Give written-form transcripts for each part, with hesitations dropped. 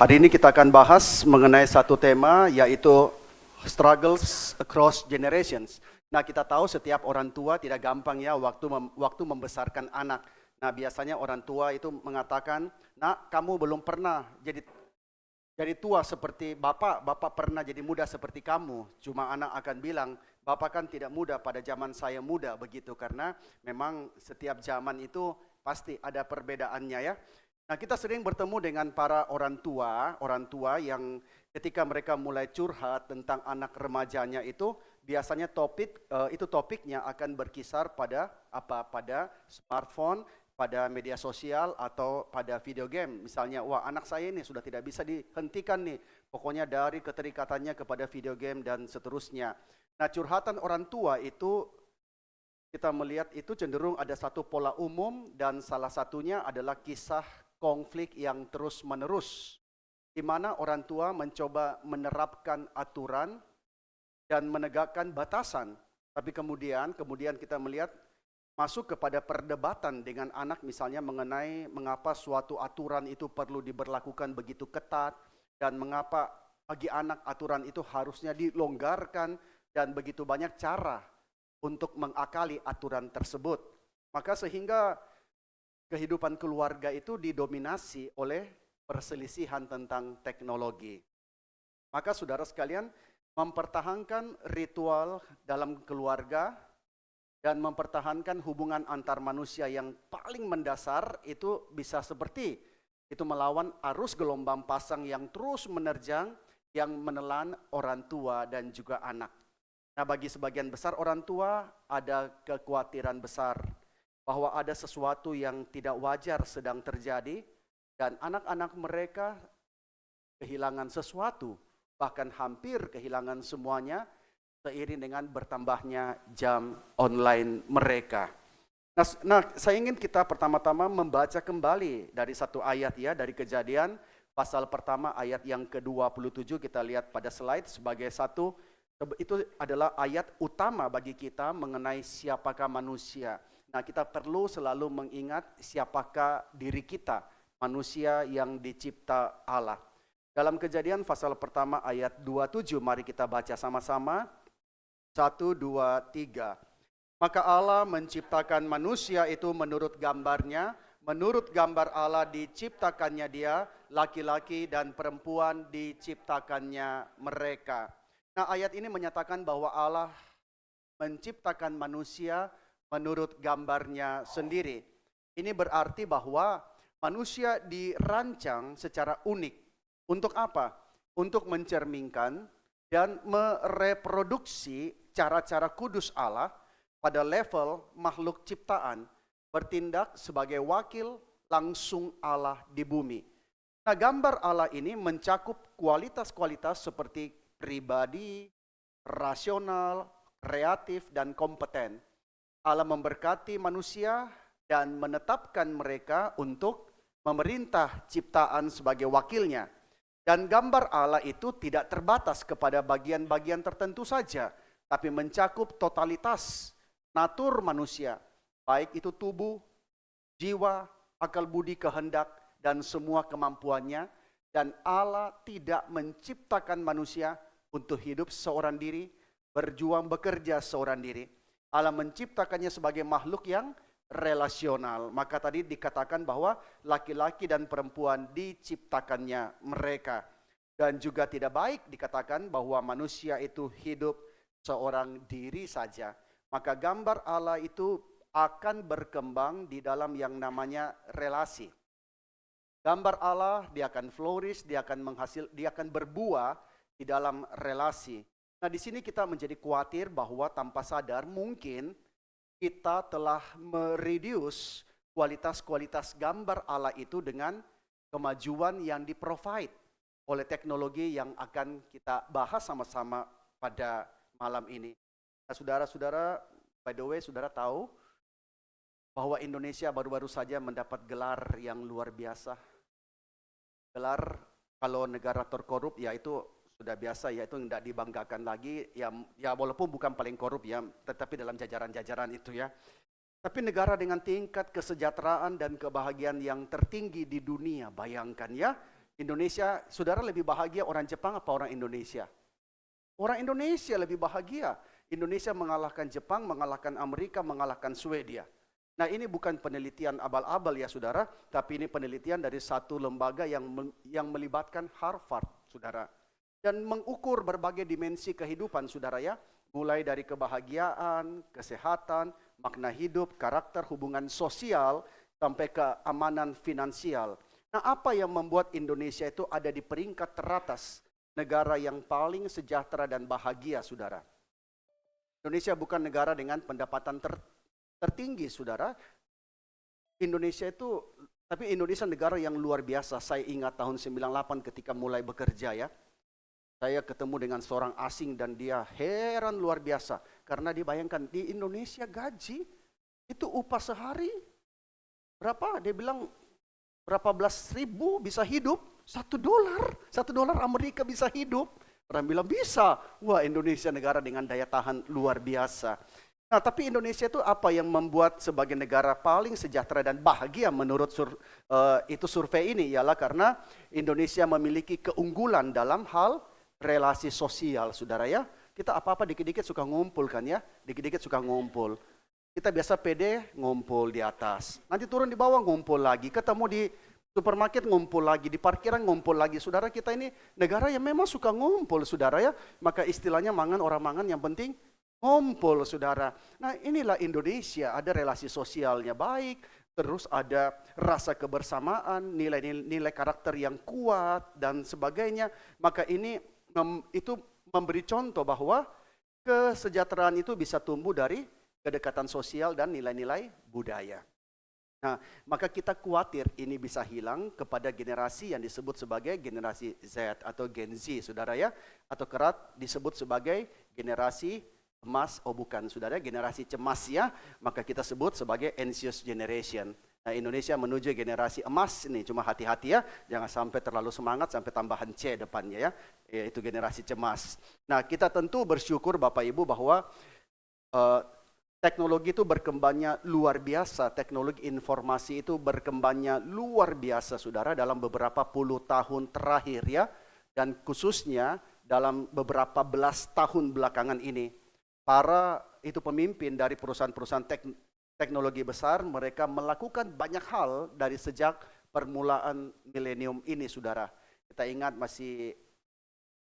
Hari ini kita akan bahas mengenai satu tema yaitu struggles across generations. Nah, kita tahu setiap orang tua tidak gampang ya waktu membesarkan anak. Nah, biasanya orang tua itu mengatakan, "Nak, kamu belum pernah jadi tua seperti bapak pernah jadi muda seperti kamu." Cuma anak akan bilang, "Bapak kan tidak muda, pada zaman saya muda," begitu, karena memang setiap zaman itu pasti ada perbedaannya ya. Nah, kita sering bertemu dengan para orang tua yang ketika mereka mulai curhat tentang anak remajanya itu, biasanya topiknya akan berkisar pada apa? Pada smartphone, pada media sosial atau pada video game. Misalnya, wah, anak saya ini sudah tidak bisa dihentikan nih. Pokoknya dari keterikatannya kepada video game dan seterusnya. Nah, curhatan orang tua itu kita melihat itu cenderung ada satu pola umum dan salah satunya adalah kisah konflik yang terus-menerus, di mana orang tua mencoba menerapkan aturan dan menegakkan batasan. Tapi kemudian kita melihat masuk kepada perdebatan dengan anak, misalnya mengenai mengapa suatu aturan itu perlu diberlakukan begitu ketat dan mengapa bagi anak aturan itu harusnya dilonggarkan dan begitu banyak cara untuk mengakali aturan tersebut. Maka sehingga kehidupan keluarga itu didominasi oleh perselisihan tentang teknologi. Maka saudara sekalian, mempertahankan ritual dalam keluarga dan mempertahankan hubungan antar manusia yang paling mendasar itu bisa seperti itu melawan arus gelombang pasang yang terus menerjang yang menelan orang tua dan juga anak. Nah, bagi sebagian besar orang tua ada kekhawatiran besar bahwa ada sesuatu yang tidak wajar sedang terjadi dan anak-anak mereka kehilangan sesuatu, bahkan hampir kehilangan semuanya seiring dengan bertambahnya jam online mereka. Nah, saya ingin kita pertama-tama membaca kembali dari satu ayat ya, dari Kejadian pasal pertama ayat yang ke-27, kita lihat pada slide sebagai satu, itu adalah ayat utama bagi kita mengenai siapakah manusia. Nah, kita perlu selalu mengingat siapakah diri kita, manusia yang dicipta Allah. Dalam Kejadian pasal pertama ayat 27, mari kita baca sama-sama. 1, 2, 3. Maka Allah menciptakan manusia itu menurut gambarnya, menurut gambar Allah diciptakannya dia, laki-laki dan perempuan diciptakannya mereka. Nah, ayat ini menyatakan bahwa Allah menciptakan manusia menurut gambarnya sendiri. Ini berarti bahwa manusia dirancang secara unik. Untuk apa? Untuk mencerminkan dan mereproduksi cara-cara kudus Allah pada level makhluk ciptaan, bertindak sebagai wakil langsung Allah di bumi. Nah, gambar Allah ini mencakup kualitas-kualitas seperti pribadi, rasional, kreatif, dan kompeten. Allah memberkati manusia dan menetapkan mereka untuk memerintah ciptaan sebagai wakilnya. Dan gambar Allah itu tidak terbatas kepada bagian-bagian tertentu saja, tapi mencakup totalitas natur manusia, baik itu tubuh, jiwa, akal budi, kehendak, dan semua kemampuannya. Dan Allah tidak menciptakan manusia untuk hidup seorang diri, berjuang bekerja seorang diri. Allah menciptakannya sebagai makhluk yang relasional. Maka tadi dikatakan bahwa laki-laki dan perempuan diciptakannya mereka. Dan juga tidak baik dikatakan bahwa manusia itu hidup seorang diri saja. Maka gambar Allah itu akan berkembang di dalam yang namanya relasi. Gambar Allah, dia akan flourish, dia akan berbuah di dalam relasi. Nah, di sini kita menjadi khawatir bahwa tanpa sadar mungkin kita telah mereduce kualitas-kualitas gambar Allah itu dengan kemajuan yang di-provide oleh teknologi yang akan kita bahas sama-sama pada malam ini. Nah, saudara-saudara, by the way, saudara tahu bahwa Indonesia baru-baru saja mendapat gelar yang luar biasa. Gelar kalau negara terkorup ya itu sudah biasa ya, itu tidak dibanggakan lagi ya walaupun bukan paling korup ya, tetapi dalam jajaran-jajaran itu ya. Tapi negara dengan tingkat kesejahteraan dan kebahagiaan yang tertinggi di dunia, bayangkan ya, Indonesia, saudara lebih bahagia orang Jepang apa orang Indonesia? Orang Indonesia lebih bahagia. Indonesia mengalahkan Jepang, mengalahkan Amerika, mengalahkan Swedia. Nah, ini bukan penelitian abal-abal ya saudara, tapi ini penelitian dari satu lembaga yang melibatkan Harvard, saudara. Dan mengukur berbagai dimensi kehidupan, saudara ya. Mulai dari kebahagiaan, kesehatan, makna hidup, karakter, hubungan sosial, sampai keamanan finansial. Nah, apa yang membuat Indonesia itu ada di peringkat teratas negara yang paling sejahtera dan bahagia, saudara? Indonesia bukan negara dengan pendapatan tertinggi, saudara. Tapi Indonesia negara yang luar biasa. Saya ingat tahun 98 ketika mulai bekerja ya. Saya ketemu dengan seorang asing dan dia heran luar biasa. Karena dibayangkan di Indonesia gaji itu upah sehari berapa? Dia bilang berapa belas ribu bisa hidup? $1 Amerika bisa hidup. Orang bilang bisa. Wah, Indonesia negara dengan daya tahan luar biasa. Nah, tapi Indonesia itu apa yang membuat sebagai negara paling sejahtera dan bahagia menurut survei ini? Ialah karena Indonesia memiliki keunggulan dalam hal relasi sosial, saudara ya. Kita apa-apa dikit-dikit suka ngumpul kan ya. Dikit-dikit suka ngumpul. Kita biasa pede ngumpul di atas. Nanti turun di bawah ngumpul lagi. Ketemu di supermarket ngumpul lagi. Di parkiran ngumpul lagi. Saudara, kita ini negara yang memang suka ngumpul, saudara ya. Maka istilahnya orang mangan yang penting ngumpul, saudara. Nah, inilah Indonesia. Ada relasi sosialnya baik. Terus ada rasa kebersamaan, nilai-nilai karakter yang kuat dan sebagainya. Maka ini itu memberi contoh bahwa kesejahteraan itu bisa tumbuh dari kedekatan sosial dan nilai-nilai budaya. Nah, maka kita khawatir ini bisa hilang kepada generasi yang disebut sebagai generasi Z atau Gen Z, saudara ya. Atau kerap disebut sebagai generasi emas, bukan saudara, generasi cemas ya. Maka kita sebut sebagai anxious generation. Nah, Indonesia menuju generasi emas nih, cuma hati-hati ya, jangan sampai terlalu semangat sampai tambahan C depannya ya, yaitu generasi cemas. Nah, kita tentu bersyukur Bapak Ibu bahwa teknologi itu berkembangnya luar biasa, teknologi informasi itu berkembangnya luar biasa saudara dalam beberapa puluh tahun terakhir ya, dan khususnya dalam beberapa belas tahun belakangan ini. Para pemimpin dari perusahaan-perusahaan teknologi besar, mereka melakukan banyak hal dari sejak permulaan milenium ini, saudara. Kita ingat masih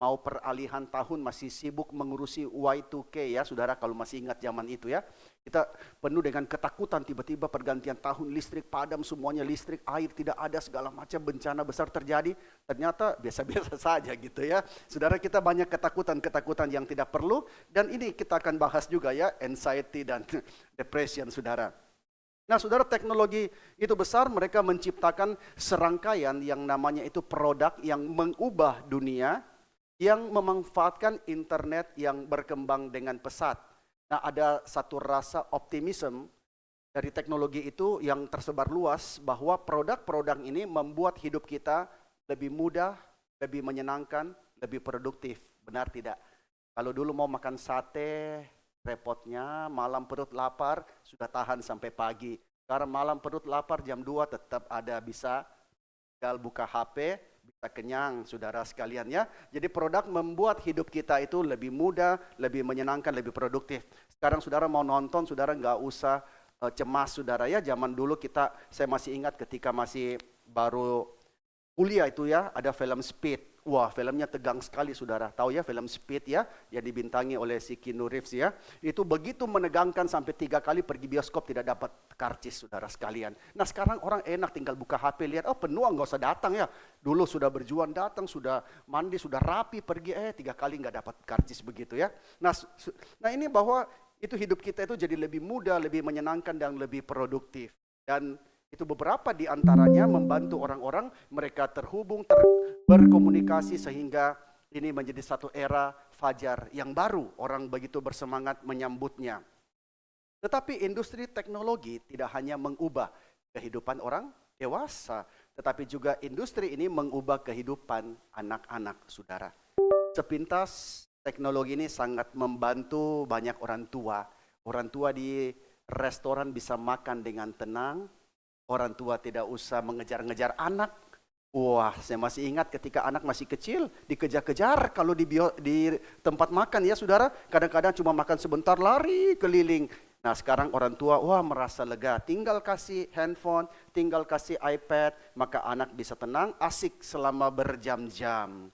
mau peralihan tahun, masih sibuk mengurusi Y2K ya, saudara, kalau masih ingat zaman itu ya. Kita penuh dengan ketakutan, tiba-tiba pergantian tahun, listrik padam, semuanya listrik, air tidak ada, segala macam bencana besar terjadi. Ternyata biasa-biasa saja gitu ya. Saudara, kita banyak ketakutan yang tidak perlu, dan ini kita akan bahas juga ya, anxiety dan depression, saudara. Nah, saudara, teknologi itu besar, mereka menciptakan serangkaian yang namanya itu produk yang mengubah dunia, yang memanfaatkan internet yang berkembang dengan pesat. Nah, ada satu rasa optimisme dari teknologi itu yang tersebar luas bahwa produk-produk ini membuat hidup kita lebih mudah, lebih menyenangkan, lebih produktif. Benar tidak? Kalau dulu mau makan sate, repotnya malam perut lapar sudah tahan sampai pagi. Sekarang malam perut lapar jam 2 tetap ada, bisa tinggal buka HP, bisa kenyang, saudara sekalian ya. Jadi produk membuat hidup kita itu lebih mudah, lebih menyenangkan, lebih produktif. Sekarang saudara mau nonton, saudara nggak usah cemas, saudara ya. Zaman dulu saya masih ingat ketika masih baru kuliah itu ya, ada film Speed. Wah, filmnya tegang sekali, saudara. Tahu ya film Speed ya, yang dibintangi oleh si Keanu Reeves ya. Itu begitu menegangkan sampai 3 kali pergi bioskop tidak dapat karcis, saudara sekalian. Nah, sekarang orang enak tinggal buka HP, lihat, penuh, nggak usah datang ya. Dulu sudah berjuang datang, sudah mandi, sudah rapi, pergi, 3 kali nggak dapat karcis begitu ya. Nah ini bahwa itu hidup kita itu jadi lebih mudah, lebih menyenangkan, dan lebih produktif. Dan itu beberapa di antaranya membantu orang-orang mereka terhubung, berkomunikasi, sehingga ini menjadi satu era fajar yang baru. Orang begitu bersemangat menyambutnya. Tetapi industri teknologi tidak hanya mengubah kehidupan orang dewasa, tetapi juga industri ini mengubah kehidupan anak-anak, saudara. Sepintas teknologi ini sangat membantu banyak orang tua. Orang tua di restoran bisa makan dengan tenang. Orang tua tidak usah mengejar-ngejar anak. Wah, saya masih ingat ketika anak masih kecil, dikejar-kejar kalau di tempat makan ya saudara, kadang-kadang cuma makan sebentar lari keliling. Nah sekarang orang tua, wah merasa lega, tinggal kasih handphone, tinggal kasih iPad, maka anak bisa tenang, asik selama berjam-jam.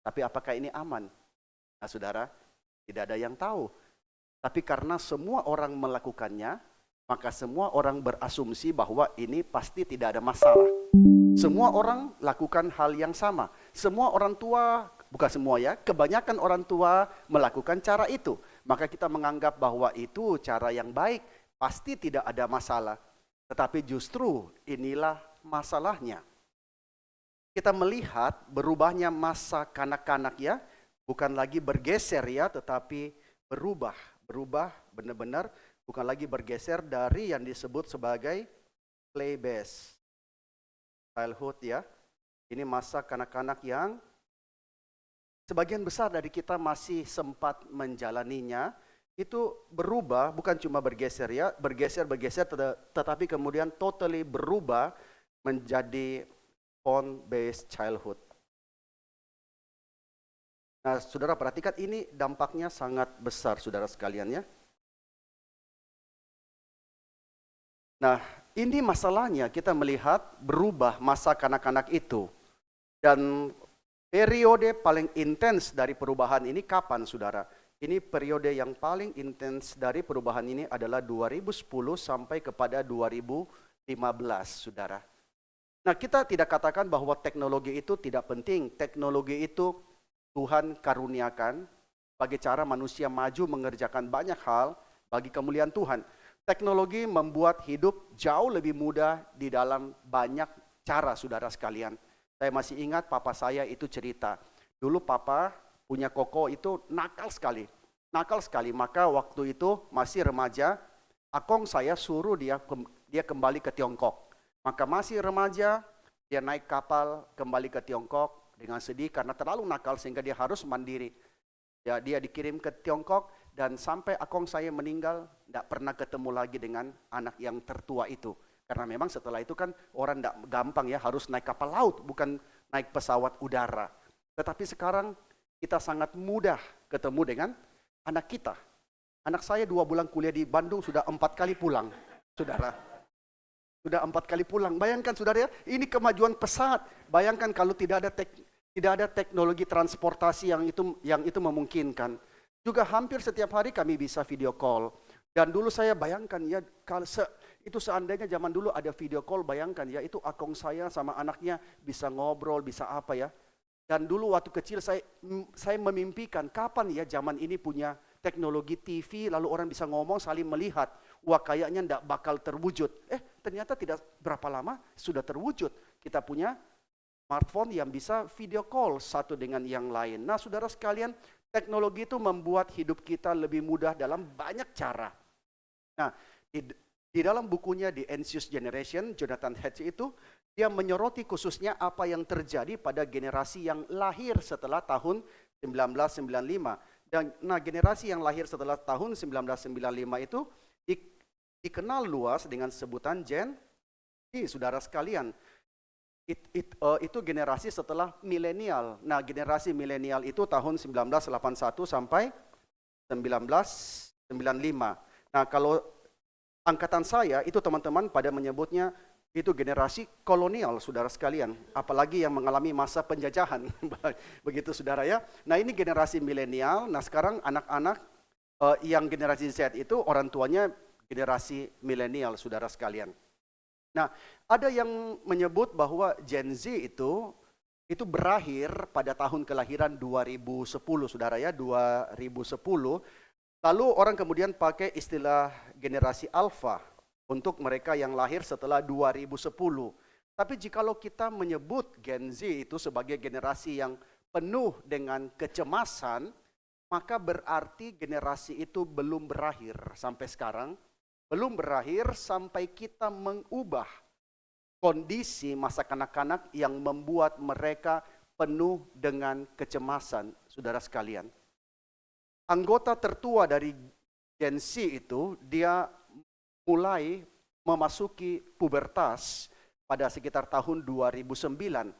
Tapi apakah ini aman? Nah saudara, tidak ada yang tahu. Tapi karena semua orang melakukannya, maka semua orang berasumsi bahwa ini pasti tidak ada masalah. Semua orang lakukan hal yang sama. Semua orang tua, bukan semua ya, kebanyakan orang tua melakukan cara itu. Maka kita menganggap bahwa itu cara yang baik, pasti tidak ada masalah. Tetapi justru inilah masalahnya. Kita melihat berubahnya masa kanak-kanak ya, bukan lagi bergeser ya, tetapi berubah. Berubah benar-benar, bukan lagi bergeser dari yang disebut sebagai play based childhood ya. Ini masa kanak-kanak yang sebagian besar dari kita masih sempat menjalaninya. Itu berubah, bukan cuma bergeser ya, bergeser, tetapi kemudian totally berubah menjadi phone-based childhood. Nah, saudara perhatikan ini dampaknya sangat besar, saudara sekalian ya. Nah, ini masalahnya kita melihat berubah masa kanak-kanak itu. Dan periode paling intens dari perubahan ini kapan, saudara? Ini periode yang paling intens dari perubahan ini adalah 2010 sampai kepada 2015, saudara. Nah, kita tidak katakan bahwa teknologi itu tidak penting. Teknologi itu Tuhan karuniakan bagi cara manusia maju mengerjakan banyak hal bagi kemuliaan Tuhan. Teknologi membuat hidup jauh lebih mudah di dalam banyak cara, saudara sekalian. Saya masih ingat papa saya itu cerita. Dulu papa punya koko itu nakal sekali. Nakal sekali, maka waktu itu masih remaja, akong saya suruh dia kembali ke Tiongkok. Maka masih remaja, dia naik kapal kembali ke Tiongkok dengan sedih karena terlalu nakal sehingga dia harus mandiri. Ya, dia dikirim ke Tiongkok dan sampai akong saya meninggal, tidak pernah ketemu lagi dengan anak yang tertua itu. Karena memang setelah itu kan orang tidak gampang ya, harus naik kapal laut, bukan naik pesawat udara. Tetapi sekarang kita sangat mudah ketemu dengan anak kita. Anak saya 2 bulan kuliah di Bandung sudah 4 kali pulang, saudara. Sudah 4 kali pulang. Bayangkan saudara ya, ini kemajuan pesat. Bayangkan kalau tidak ada teknologi transportasi yang itu memungkinkan. Juga hampir setiap hari kami bisa video call. Dan dulu saya bayangkan ya, kalau itu seandainya zaman dulu ada video call, bayangkan ya, itu akong saya sama anaknya bisa ngobrol, bisa apa ya. Dan dulu waktu kecil saya memimpikan kapan ya zaman ini punya teknologi TV, lalu orang bisa ngomong saling melihat. Wah kayaknya tidak bakal terwujud. Ternyata tidak berapa lama sudah terwujud. Kita punya smartphone yang bisa video call satu dengan yang lain. Nah saudara sekalian, teknologi itu membuat hidup kita lebih mudah dalam banyak cara. Nah di dalam bukunya The Anxious Generation, Jonathan Haidt itu, dia menyoroti khususnya apa yang terjadi pada generasi yang lahir setelah tahun 1995. Dan generasi yang lahir setelah tahun 1995 itu dikenal luas dengan sebutan Gen Z, saudara sekalian. Itu generasi setelah milenial. Nah, generasi milenial itu tahun 1981 sampai 1995. Nah, kalau angkatan saya itu teman-teman pada menyebutnya itu generasi kolonial, saudara sekalian. Apalagi yang mengalami masa penjajahan. Begitu saudara ya. Nah, ini generasi milenial. Nah, sekarang anak-anak yang generasi Z itu orang tuanya generasi milenial, saudara sekalian. Nah, ada yang menyebut bahwa Gen Z itu berakhir pada tahun kelahiran 2010, saudara ya, 2010. Lalu orang kemudian pakai istilah generasi alfa untuk mereka yang lahir setelah 2010. Tapi jikalau kita menyebut Gen Z itu sebagai generasi yang penuh dengan kecemasan, maka berarti generasi itu belum berakhir sampai sekarang. Belum berakhir sampai kita mengubah kondisi masa kanak-kanak yang membuat mereka penuh dengan kecemasan, saudara sekalian. Anggota tertua dari Gen Z itu, dia mulai memasuki pubertas pada sekitar tahun 2009.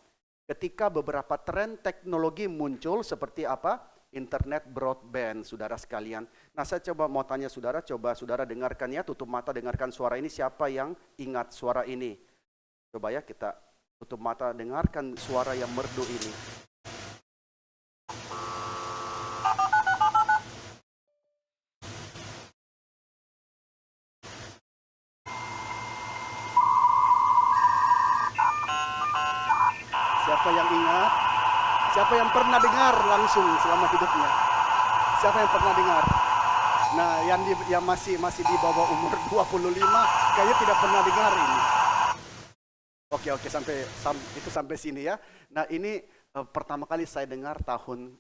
ketika beberapa tren teknologi muncul seperti apa? Internet broadband, saudara sekalian. Nah, saya coba mau tanya saudara, coba saudara dengarkan ya, tutup mata dengarkan suara ini, siapa yang ingat suara ini? Coba ya kita tutup mata dengarkan suara yang merdu ini. Siapa yang ingat? Siapa yang pernah dengar langsung selama hidupnya? Siapa yang pernah dengar? Nah, yang masih di bawah umur 25 kayaknya tidak pernah dengar ini. Oke, itu sampai sini ya. Nah, ini pertama kali saya dengar tahun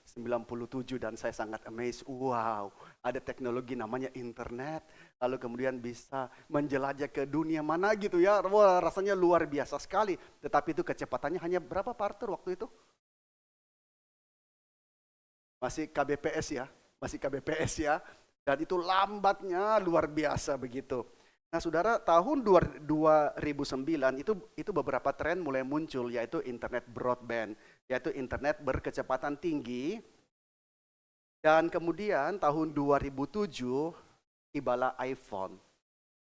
97 dan saya sangat amazed. Wow, ada teknologi namanya internet. Lalu kemudian bisa menjelajah ke dunia mana gitu ya. Wah, rasanya luar biasa sekali. Tetapi itu kecepatannya hanya berapa parter waktu itu? Masih KBPS ya, dan itu lambatnya luar biasa begitu. Nah, saudara, tahun 2009 itu beberapa tren mulai muncul, yaitu internet broadband, yaitu internet berkecepatan tinggi. Dan kemudian tahun 2007 tibalah iPhone.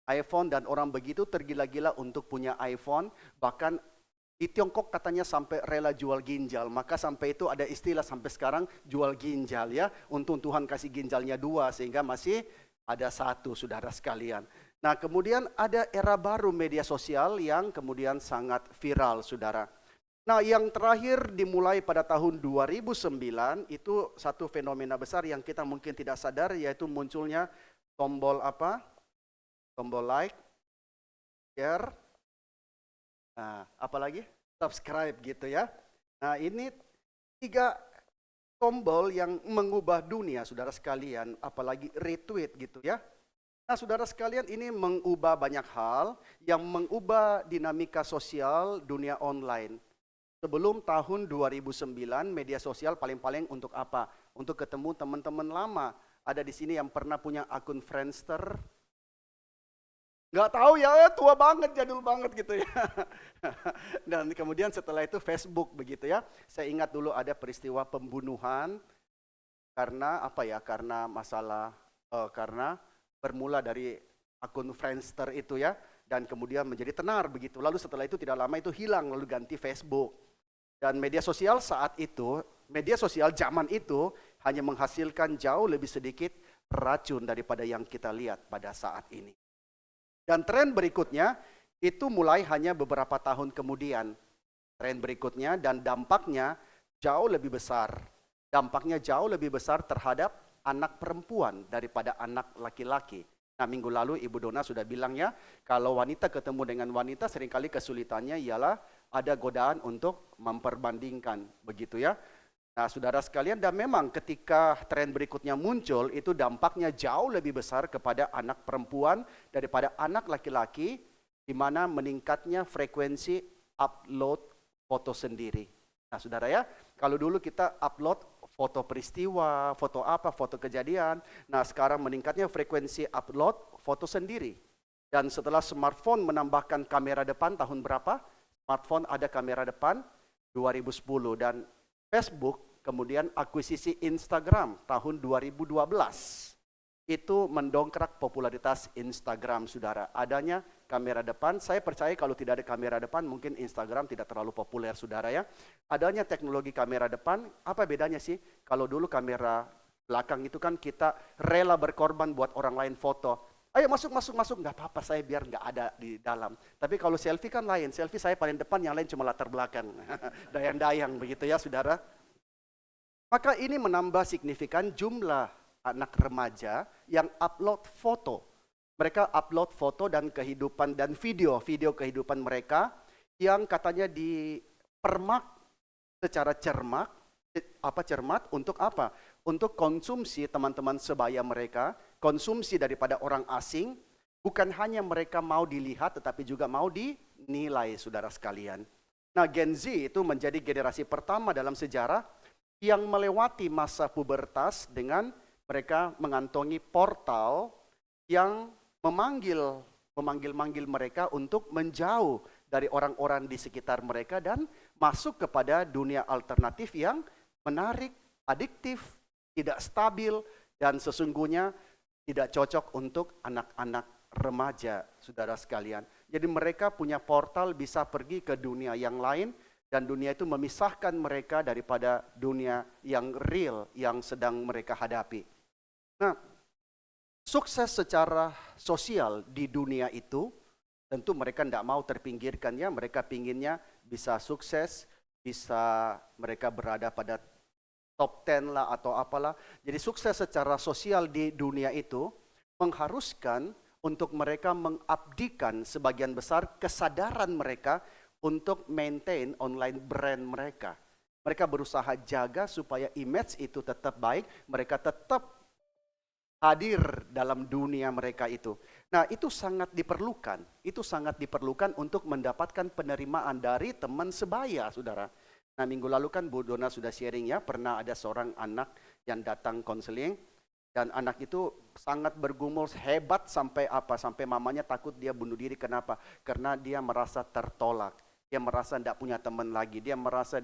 iPhone dan orang begitu tergila-gila untuk punya iPhone, bahkan di Tiongkok katanya sampai rela jual ginjal, maka sampai itu ada istilah sampai sekarang jual ginjal ya. Untung Tuhan kasih ginjalnya 2 sehingga masih ada 1, saudara sekalian. Nah, kemudian ada era baru media sosial yang kemudian sangat viral, saudara. Nah, yang terakhir dimulai pada tahun 2009 itu satu fenomena besar yang kita mungkin tidak sadar, yaitu munculnya tombol apa? Tombol like, share, nah, apalagi subscribe gitu ya. Nah, ini 3 tombol yang mengubah dunia, saudara sekalian, apalagi retweet gitu ya. Nah, saudara sekalian, ini mengubah banyak hal, yang mengubah dinamika sosial dunia online. Sebelum tahun 2009, media sosial paling-paling untuk apa? Untuk ketemu teman-teman lama. Ada di sini yang pernah punya akun Friendster? Nggak tahu ya, tua banget, jadul banget gitu ya. Dan kemudian setelah itu Facebook begitu ya. Saya ingat dulu ada peristiwa pembunuhan karena apa ya? Karena masalah, karena bermula dari akun Friendster itu ya, dan kemudian menjadi tenar begitu. Lalu setelah itu tidak lama itu hilang, lalu ganti Facebook. Dan media sosial saat itu, media sosial zaman itu hanya menghasilkan jauh lebih sedikit racun daripada yang kita lihat pada saat ini. Dan tren berikutnya itu mulai hanya beberapa tahun kemudian. Tren berikutnya dan dampaknya jauh lebih besar. Dampaknya jauh lebih besar terhadap anak perempuan daripada anak laki-laki. Nah, minggu lalu Ibu Dona sudah bilang ya, kalau wanita ketemu dengan wanita seringkali kesulitannya ialah ada godaan untuk memperbandingkan, begitu ya. Nah, saudara sekalian, dan memang ketika tren berikutnya muncul, itu dampaknya jauh lebih besar kepada anak perempuan daripada anak laki-laki, di mana meningkatnya frekuensi upload foto sendiri. Nah, saudara ya, kalau dulu kita upload foto peristiwa, foto apa, foto kejadian. Nah, sekarang meningkatnya frekuensi upload foto sendiri. Dan setelah smartphone menambahkan kamera depan tahun berapa? Smartphone ada kamera depan 2010 dan Facebook kemudian akuisisi Instagram tahun 2012. Itu mendongkrak popularitas Instagram, saudara. Adanya kamera depan, saya percaya kalau tidak ada kamera depan mungkin Instagram tidak terlalu populer, saudara ya. Adanya teknologi kamera depan, apa bedanya sih? Kalau dulu kamera belakang itu kan kita rela berkorban buat orang lain foto. Ayo masuk, nggak apa-apa saya biar nggak ada di dalam. Tapi kalau selfie kan lain, selfie saya paling depan, yang lain cuma latar belakang. Dayang-dayang begitu ya, saudara. Maka ini menambah signifikan jumlah anak remaja yang upload foto. Mereka upload foto dan kehidupan dan video kehidupan mereka yang katanya dipermak secara cermat untuk apa? Untuk konsumsi teman-teman sebaya mereka, konsumsi daripada orang asing, bukan hanya mereka mau dilihat tetapi juga mau dinilai, saudara sekalian. Nah, Gen Z itu menjadi generasi pertama dalam sejarah yang melewati masa pubertas dengan mereka mengantongi portal yang memanggil mereka untuk menjauh dari orang-orang di sekitar mereka dan masuk kepada dunia alternatif yang menarik, adiktif, tidak stabil, dan sesungguhnya tidak cocok untuk anak-anak remaja, saudara sekalian. Jadi mereka punya portal bisa pergi ke dunia yang lain, dan dunia itu memisahkan mereka daripada dunia yang real yang sedang mereka hadapi. Nah, sukses secara sosial di dunia itu, tentu mereka tidak mau terpinggirkan ya, mereka pinginnya bisa sukses, bisa mereka berada pada top 10 lah atau apalah. Jadi sukses secara sosial di dunia itu mengharuskan untuk mereka mengabdikan sebagian besar kesadaran mereka untuk maintain online brand mereka. Mereka berusaha jaga supaya image itu tetap baik, mereka tetap hadir dalam dunia mereka itu. Nah, itu sangat diperlukan untuk mendapatkan penerimaan dari teman sebaya, saudara. Nah, minggu lalu kan Bu Dona sudah sharing ya, pernah ada seorang anak yang datang konseling, dan anak itu sangat bergumul hebat sampai mamanya takut dia bunuh diri. Kenapa? Karena dia merasa tertolak, dia merasa tidak punya teman lagi, dia merasa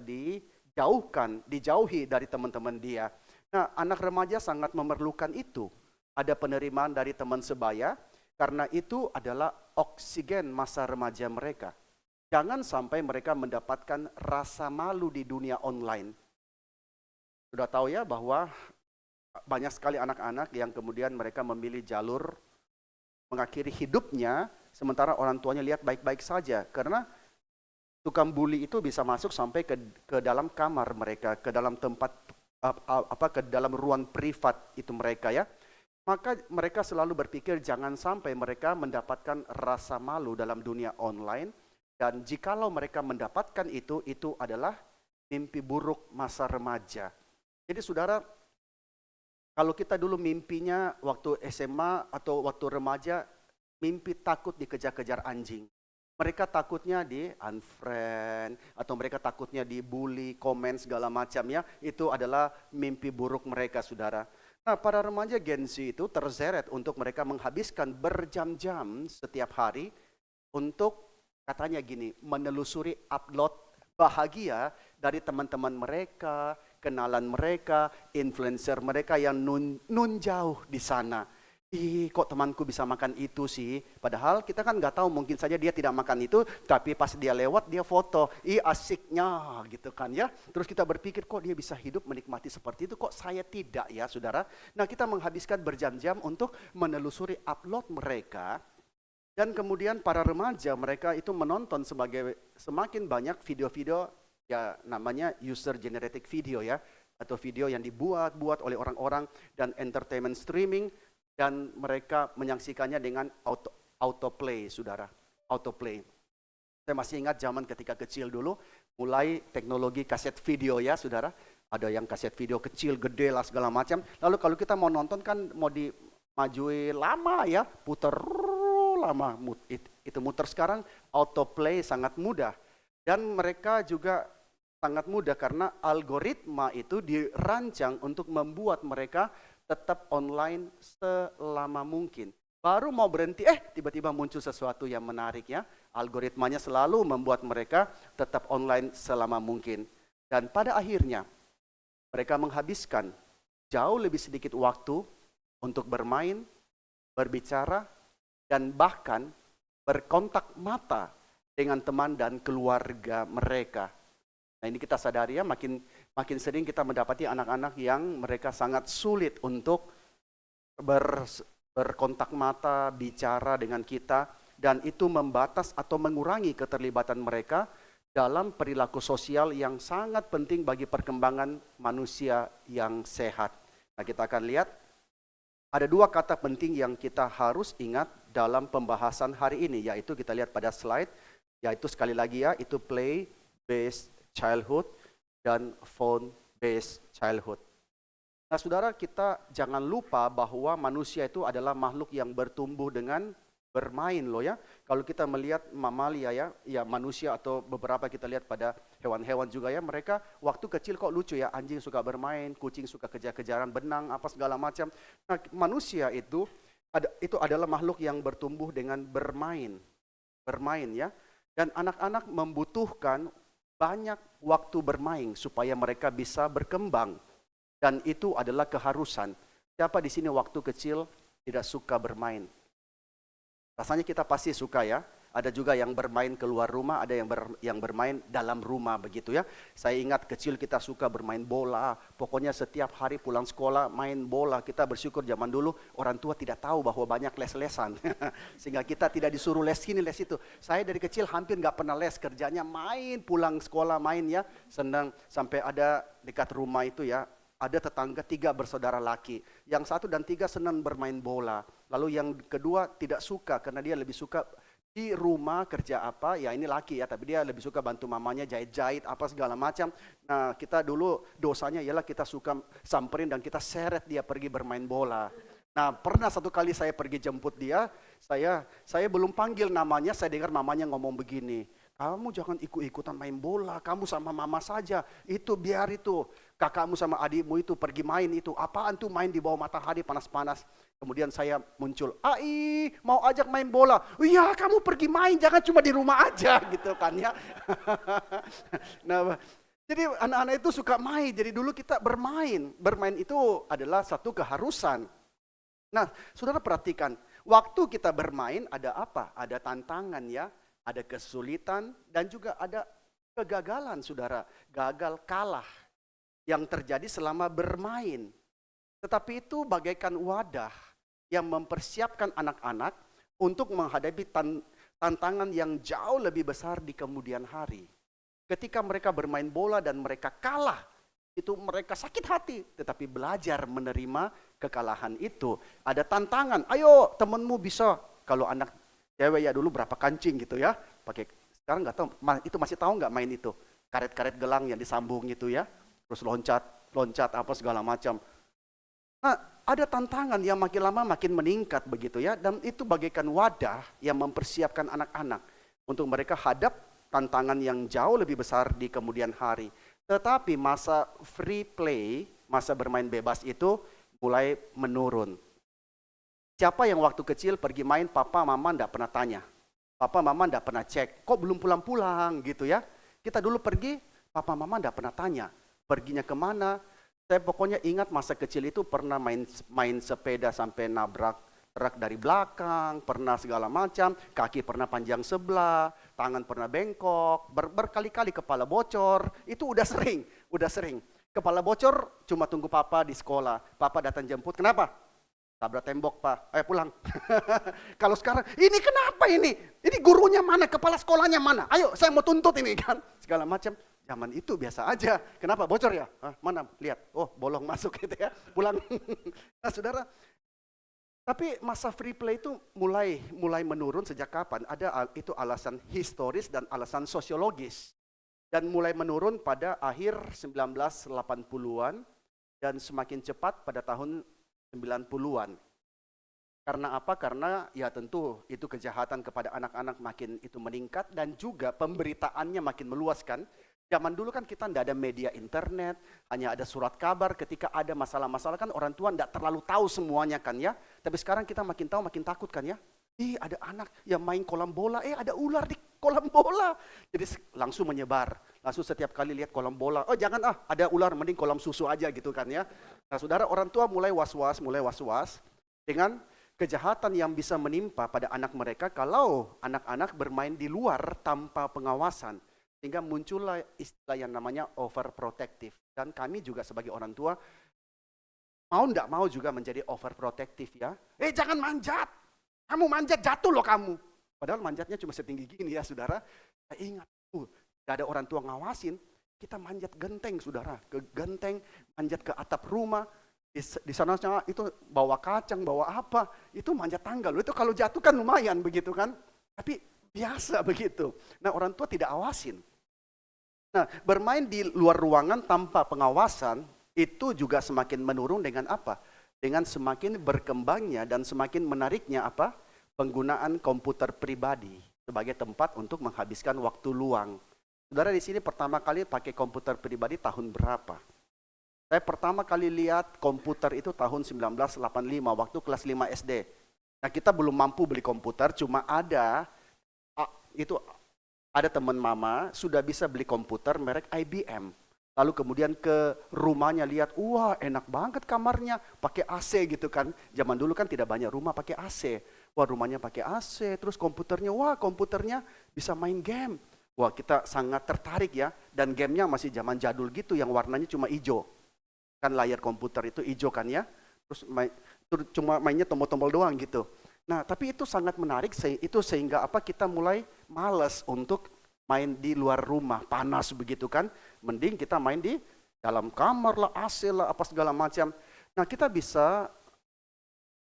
dijauhi dari teman-teman dia. Nah, anak remaja sangat memerlukan itu. Ada penerimaan dari teman sebaya, karena itu adalah oksigen masa remaja mereka. Jangan sampai mereka mendapatkan rasa malu di dunia online. Sudah tahu ya bahwa banyak sekali anak-anak yang kemudian mereka memilih jalur mengakhiri hidupnya, sementara orang tuanya lihat baik-baik saja. Karena tukang bully itu bisa masuk sampai ke dalam kamar mereka, ke dalam tempat, ke dalam ruang privat itu mereka ya. Maka mereka selalu berpikir jangan sampai mereka mendapatkan rasa malu dalam dunia online. Dan jikalau mereka mendapatkan itu adalah mimpi buruk masa remaja. Jadi saudara, kalau kita dulu mimpinya waktu SMA atau waktu remaja, mimpi takut dikejar-kejar anjing. Mereka takutnya di unfriend, atau mereka takutnya dibully, komen segala macam ya. Itu adalah mimpi buruk mereka, saudara. Nah, para remaja Gen Z itu terseret untuk mereka menghabiskan berjam-jam setiap hari untuk katanya gini, menelusuri upload bahagia dari teman-teman mereka, kenalan mereka, influencer mereka yang nun jauh di sana. Kok temanku bisa makan itu sih? Padahal kita kan nggak tahu, mungkin saja dia tidak makan itu, tapi pas dia lewat dia foto. Asiknya gitu kan ya. Terus kita berpikir kok dia bisa hidup menikmati seperti itu, kok saya tidak ya saudara. Nah, kita menghabiskan berjam-jam untuk menelusuri upload mereka. Dan kemudian para remaja mereka itu menonton semakin banyak video-video ya namanya user generated video ya, atau video yang dibuat oleh orang-orang dan entertainment streaming. Dan mereka menyaksikannya dengan autoplay, saudara. Autoplay. Saya masih ingat zaman ketika kecil dulu, mulai teknologi kaset video ya, saudara. Ada yang kaset video kecil, gede lah segala macam. Lalu kalau kita mau nonton kan mau dimajui lama ya, puter lama. Itu muter. Sekarang autoplay sangat mudah. Dan mereka juga sangat mudah karena algoritma itu dirancang untuk membuat mereka tetap online selama mungkin. Baru mau berhenti, tiba-tiba muncul sesuatu yang menarik ya. Algoritmanya selalu membuat mereka tetap online selama mungkin. Dan pada akhirnya, mereka menghabiskan jauh lebih sedikit waktu untuk bermain, berbicara, dan bahkan berkontak mata dengan teman dan keluarga mereka. Nah, ini kita sadari ya, makin sering kita mendapati anak-anak yang mereka sangat sulit untuk berkontak mata, bicara dengan kita, dan itu membatas atau mengurangi keterlibatan mereka dalam perilaku sosial yang sangat penting bagi perkembangan manusia yang sehat. Nah, kita akan lihat ada dua kata penting yang kita harus ingat dalam pembahasan hari ini, yaitu kita lihat pada slide, yaitu sekali lagi ya, itu play-based childhood dan phone-based childhood. Nah, saudara, kita jangan lupa bahwa manusia itu adalah makhluk yang bertumbuh dengan bermain loh ya. Kalau kita melihat mamalia ya manusia atau beberapa kita lihat pada hewan-hewan juga ya, mereka waktu kecil kok lucu ya, anjing suka bermain, kucing suka kejar-kejaran benang, apa segala macam. Nah, manusia itu adalah makhluk yang bertumbuh dengan bermain ya. Dan anak-anak membutuhkan banyak waktu bermain supaya mereka bisa berkembang. Dan itu adalah keharusan. Siapa di sini waktu kecil tidak suka bermain? Rasanya kita pasti suka ya. Ada juga yang bermain keluar rumah, ada yang bermain dalam rumah begitu ya. Saya ingat kecil kita suka bermain bola. Pokoknya setiap hari pulang sekolah main bola. Kita bersyukur zaman dulu orang tua tidak tahu bahwa banyak les-lesan. Sehingga kita tidak disuruh les sini, les itu. Saya dari kecil hampir nggak pernah les, kerjanya main, pulang sekolah main ya. Senang sampai ada dekat rumah itu ya. Ada tetangga 3 bersaudara laki. Yang 1 dan 3 senang bermain bola. Lalu yang kedua tidak suka karena dia lebih suka di rumah kerja apa, ya ini laki ya, tapi dia lebih suka bantu mamanya jahit-jahit apa segala macam. Nah kita dulu dosanya ialah kita suka samperin dan kita seret dia pergi bermain bola. Nah pernah satu kali saya pergi jemput dia, saya belum panggil namanya, saya dengar mamanya ngomong begini, kamu jangan ikut-ikutan main bola, kamu sama mama saja, itu biar itu kakakmu sama adikmu itu pergi main itu, apaan tuh main di bawah matahari panas-panas. Kemudian saya muncul, Ai mau ajak main bola, iya kamu pergi main, jangan cuma di rumah aja gitu kan ya. Nah, jadi anak-anak itu suka main, jadi dulu kita bermain itu adalah satu keharusan. Nah saudara perhatikan, waktu kita bermain ada apa? Ada tantangan ya, ada kesulitan dan juga ada kegagalan saudara, gagal kalah yang terjadi selama bermain. Tetapi itu bagaikan wadah yang mempersiapkan anak-anak untuk menghadapi tantangan yang jauh lebih besar di kemudian hari. Ketika mereka bermain bola dan mereka kalah, itu mereka sakit hati, tetapi belajar menerima kekalahan itu. Ada tantangan, ayo temanmu bisa, kalau anak cewek ya dulu berapa kancing gitu ya, pakai, sekarang nggak tahu, itu masih tahu nggak main itu, karet-karet gelang yang disambung gitu ya, terus loncat apa segala macam. Nah, ada tantangan yang makin lama makin meningkat begitu ya, dan itu bagaikan wadah yang mempersiapkan anak-anak untuk mereka hadap tantangan yang jauh lebih besar di kemudian hari. Tetapi masa free play, masa bermain bebas itu mulai menurun. Siapa yang waktu kecil pergi main, papa mama enggak pernah tanya. Papa mama enggak pernah cek, kok belum pulang-pulang gitu ya. Kita dulu pergi, papa mama enggak pernah tanya, perginya kemana. Saya pokoknya ingat masa kecil itu pernah main sepeda sampai nabrak truk dari belakang, pernah segala macam, kaki pernah panjang sebelah, tangan pernah bengkok, berkali-kali kepala bocor, itu udah sering. Kepala bocor cuma tunggu papa di sekolah, papa datang jemput, kenapa? Tabrak tembok pak, pulang. Kalau sekarang, ini kenapa ini? Ini gurunya mana, kepala sekolahnya mana? Ayo saya mau tuntut ini kan, segala macam. Zaman itu biasa aja, kenapa bocor ya? Mana, lihat, oh bolong masuk gitu ya, pulang. Nah saudara, tapi masa free play itu mulai menurun sejak kapan? Ada itu alasan historis dan alasan sosiologis. Dan mulai menurun pada akhir 1980-an dan semakin cepat pada tahun 90-an. Karena apa? Karena ya tentu itu kejahatan kepada anak-anak makin itu meningkat dan juga pemberitaannya makin meluaskan. Zaman dulu kan kita tidak ada media internet, hanya ada surat kabar. Ketika ada masalah-masalah kan orang tua tidak terlalu tahu semuanya kan ya. Tapi sekarang kita makin tahu makin takut kan ya. Ada anak yang main kolam bola, ada ular di kolam bola. Jadi langsung menyebar, langsung setiap kali lihat kolam bola, oh jangan ada ular, mending kolam susu aja gitu kan ya. Nah saudara, orang tua mulai was-was dengan kejahatan yang bisa menimpa pada anak mereka kalau anak-anak bermain di luar tanpa pengawasan. Sehingga muncullah istilah yang namanya overprotective. Dan kami juga sebagai orang tua, mau enggak mau juga menjadi overprotective ya. Jangan manjat, kamu manjat jatuh loh kamu. Padahal manjatnya cuma setinggi gini ya saudara. Saya ingat, gak ada orang tua ngawasin, kita manjat genteng saudara. Ke genteng, manjat ke atap rumah. Di sana itu bawa kacang, bawa apa, itu manjat tangga loh. Itu kalau jatuh kan lumayan begitu kan. Tapi biasa begitu. Nah orang tua tidak awasin. Nah, bermain di luar ruangan tanpa pengawasan itu juga semakin menurun dengan apa? Dengan semakin berkembangnya dan semakin menariknya apa? Penggunaan komputer pribadi sebagai tempat untuk menghabiskan waktu luang. Saudara di sini pertama kali pakai komputer pribadi tahun berapa? Saya pertama kali lihat komputer itu tahun 1985 waktu kelas 5 SD. Nah, kita belum mampu beli komputer, cuma ada itu Ada teman mama sudah bisa beli komputer merek IBM. Lalu kemudian ke rumahnya lihat, wah enak banget kamarnya, pakai AC gitu kan. Zaman dulu kan tidak banyak rumah pakai AC. Wah rumahnya pakai AC, terus komputernya, wah komputernya bisa main game. Wah kita sangat tertarik ya, dan gamenya masih zaman jadul gitu yang warnanya cuma hijau. Kan layar komputer itu hijau kan ya, terus cuma mainnya tombol-tombol doang gitu. Nah, tapi itu sangat menarik, itu sehingga apa kita mulai malas untuk main di luar rumah, panas begitu kan. Mending kita main di dalam kamar lah, AC lah, apa segala macam. Nah, kita bisa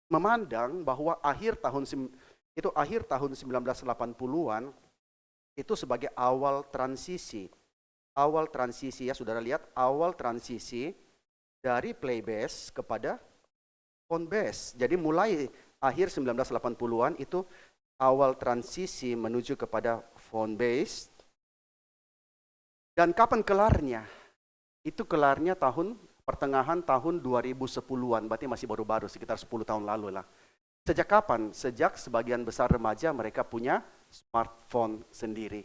memandang bahwa akhir tahun 1980-an itu sebagai awal transisi. Awal transisi ya, saudara lihat, awal transisi dari play base kepada phone base. Jadi mulai akhir 1980-an itu awal transisi menuju kepada phone based. Dan kapan kelarnya? Itu kelarnya pertengahan tahun 2010-an, berarti masih baru-baru, sekitar 10 tahun lalu lah. Sejak kapan? Sejak sebagian besar remaja mereka punya smartphone sendiri.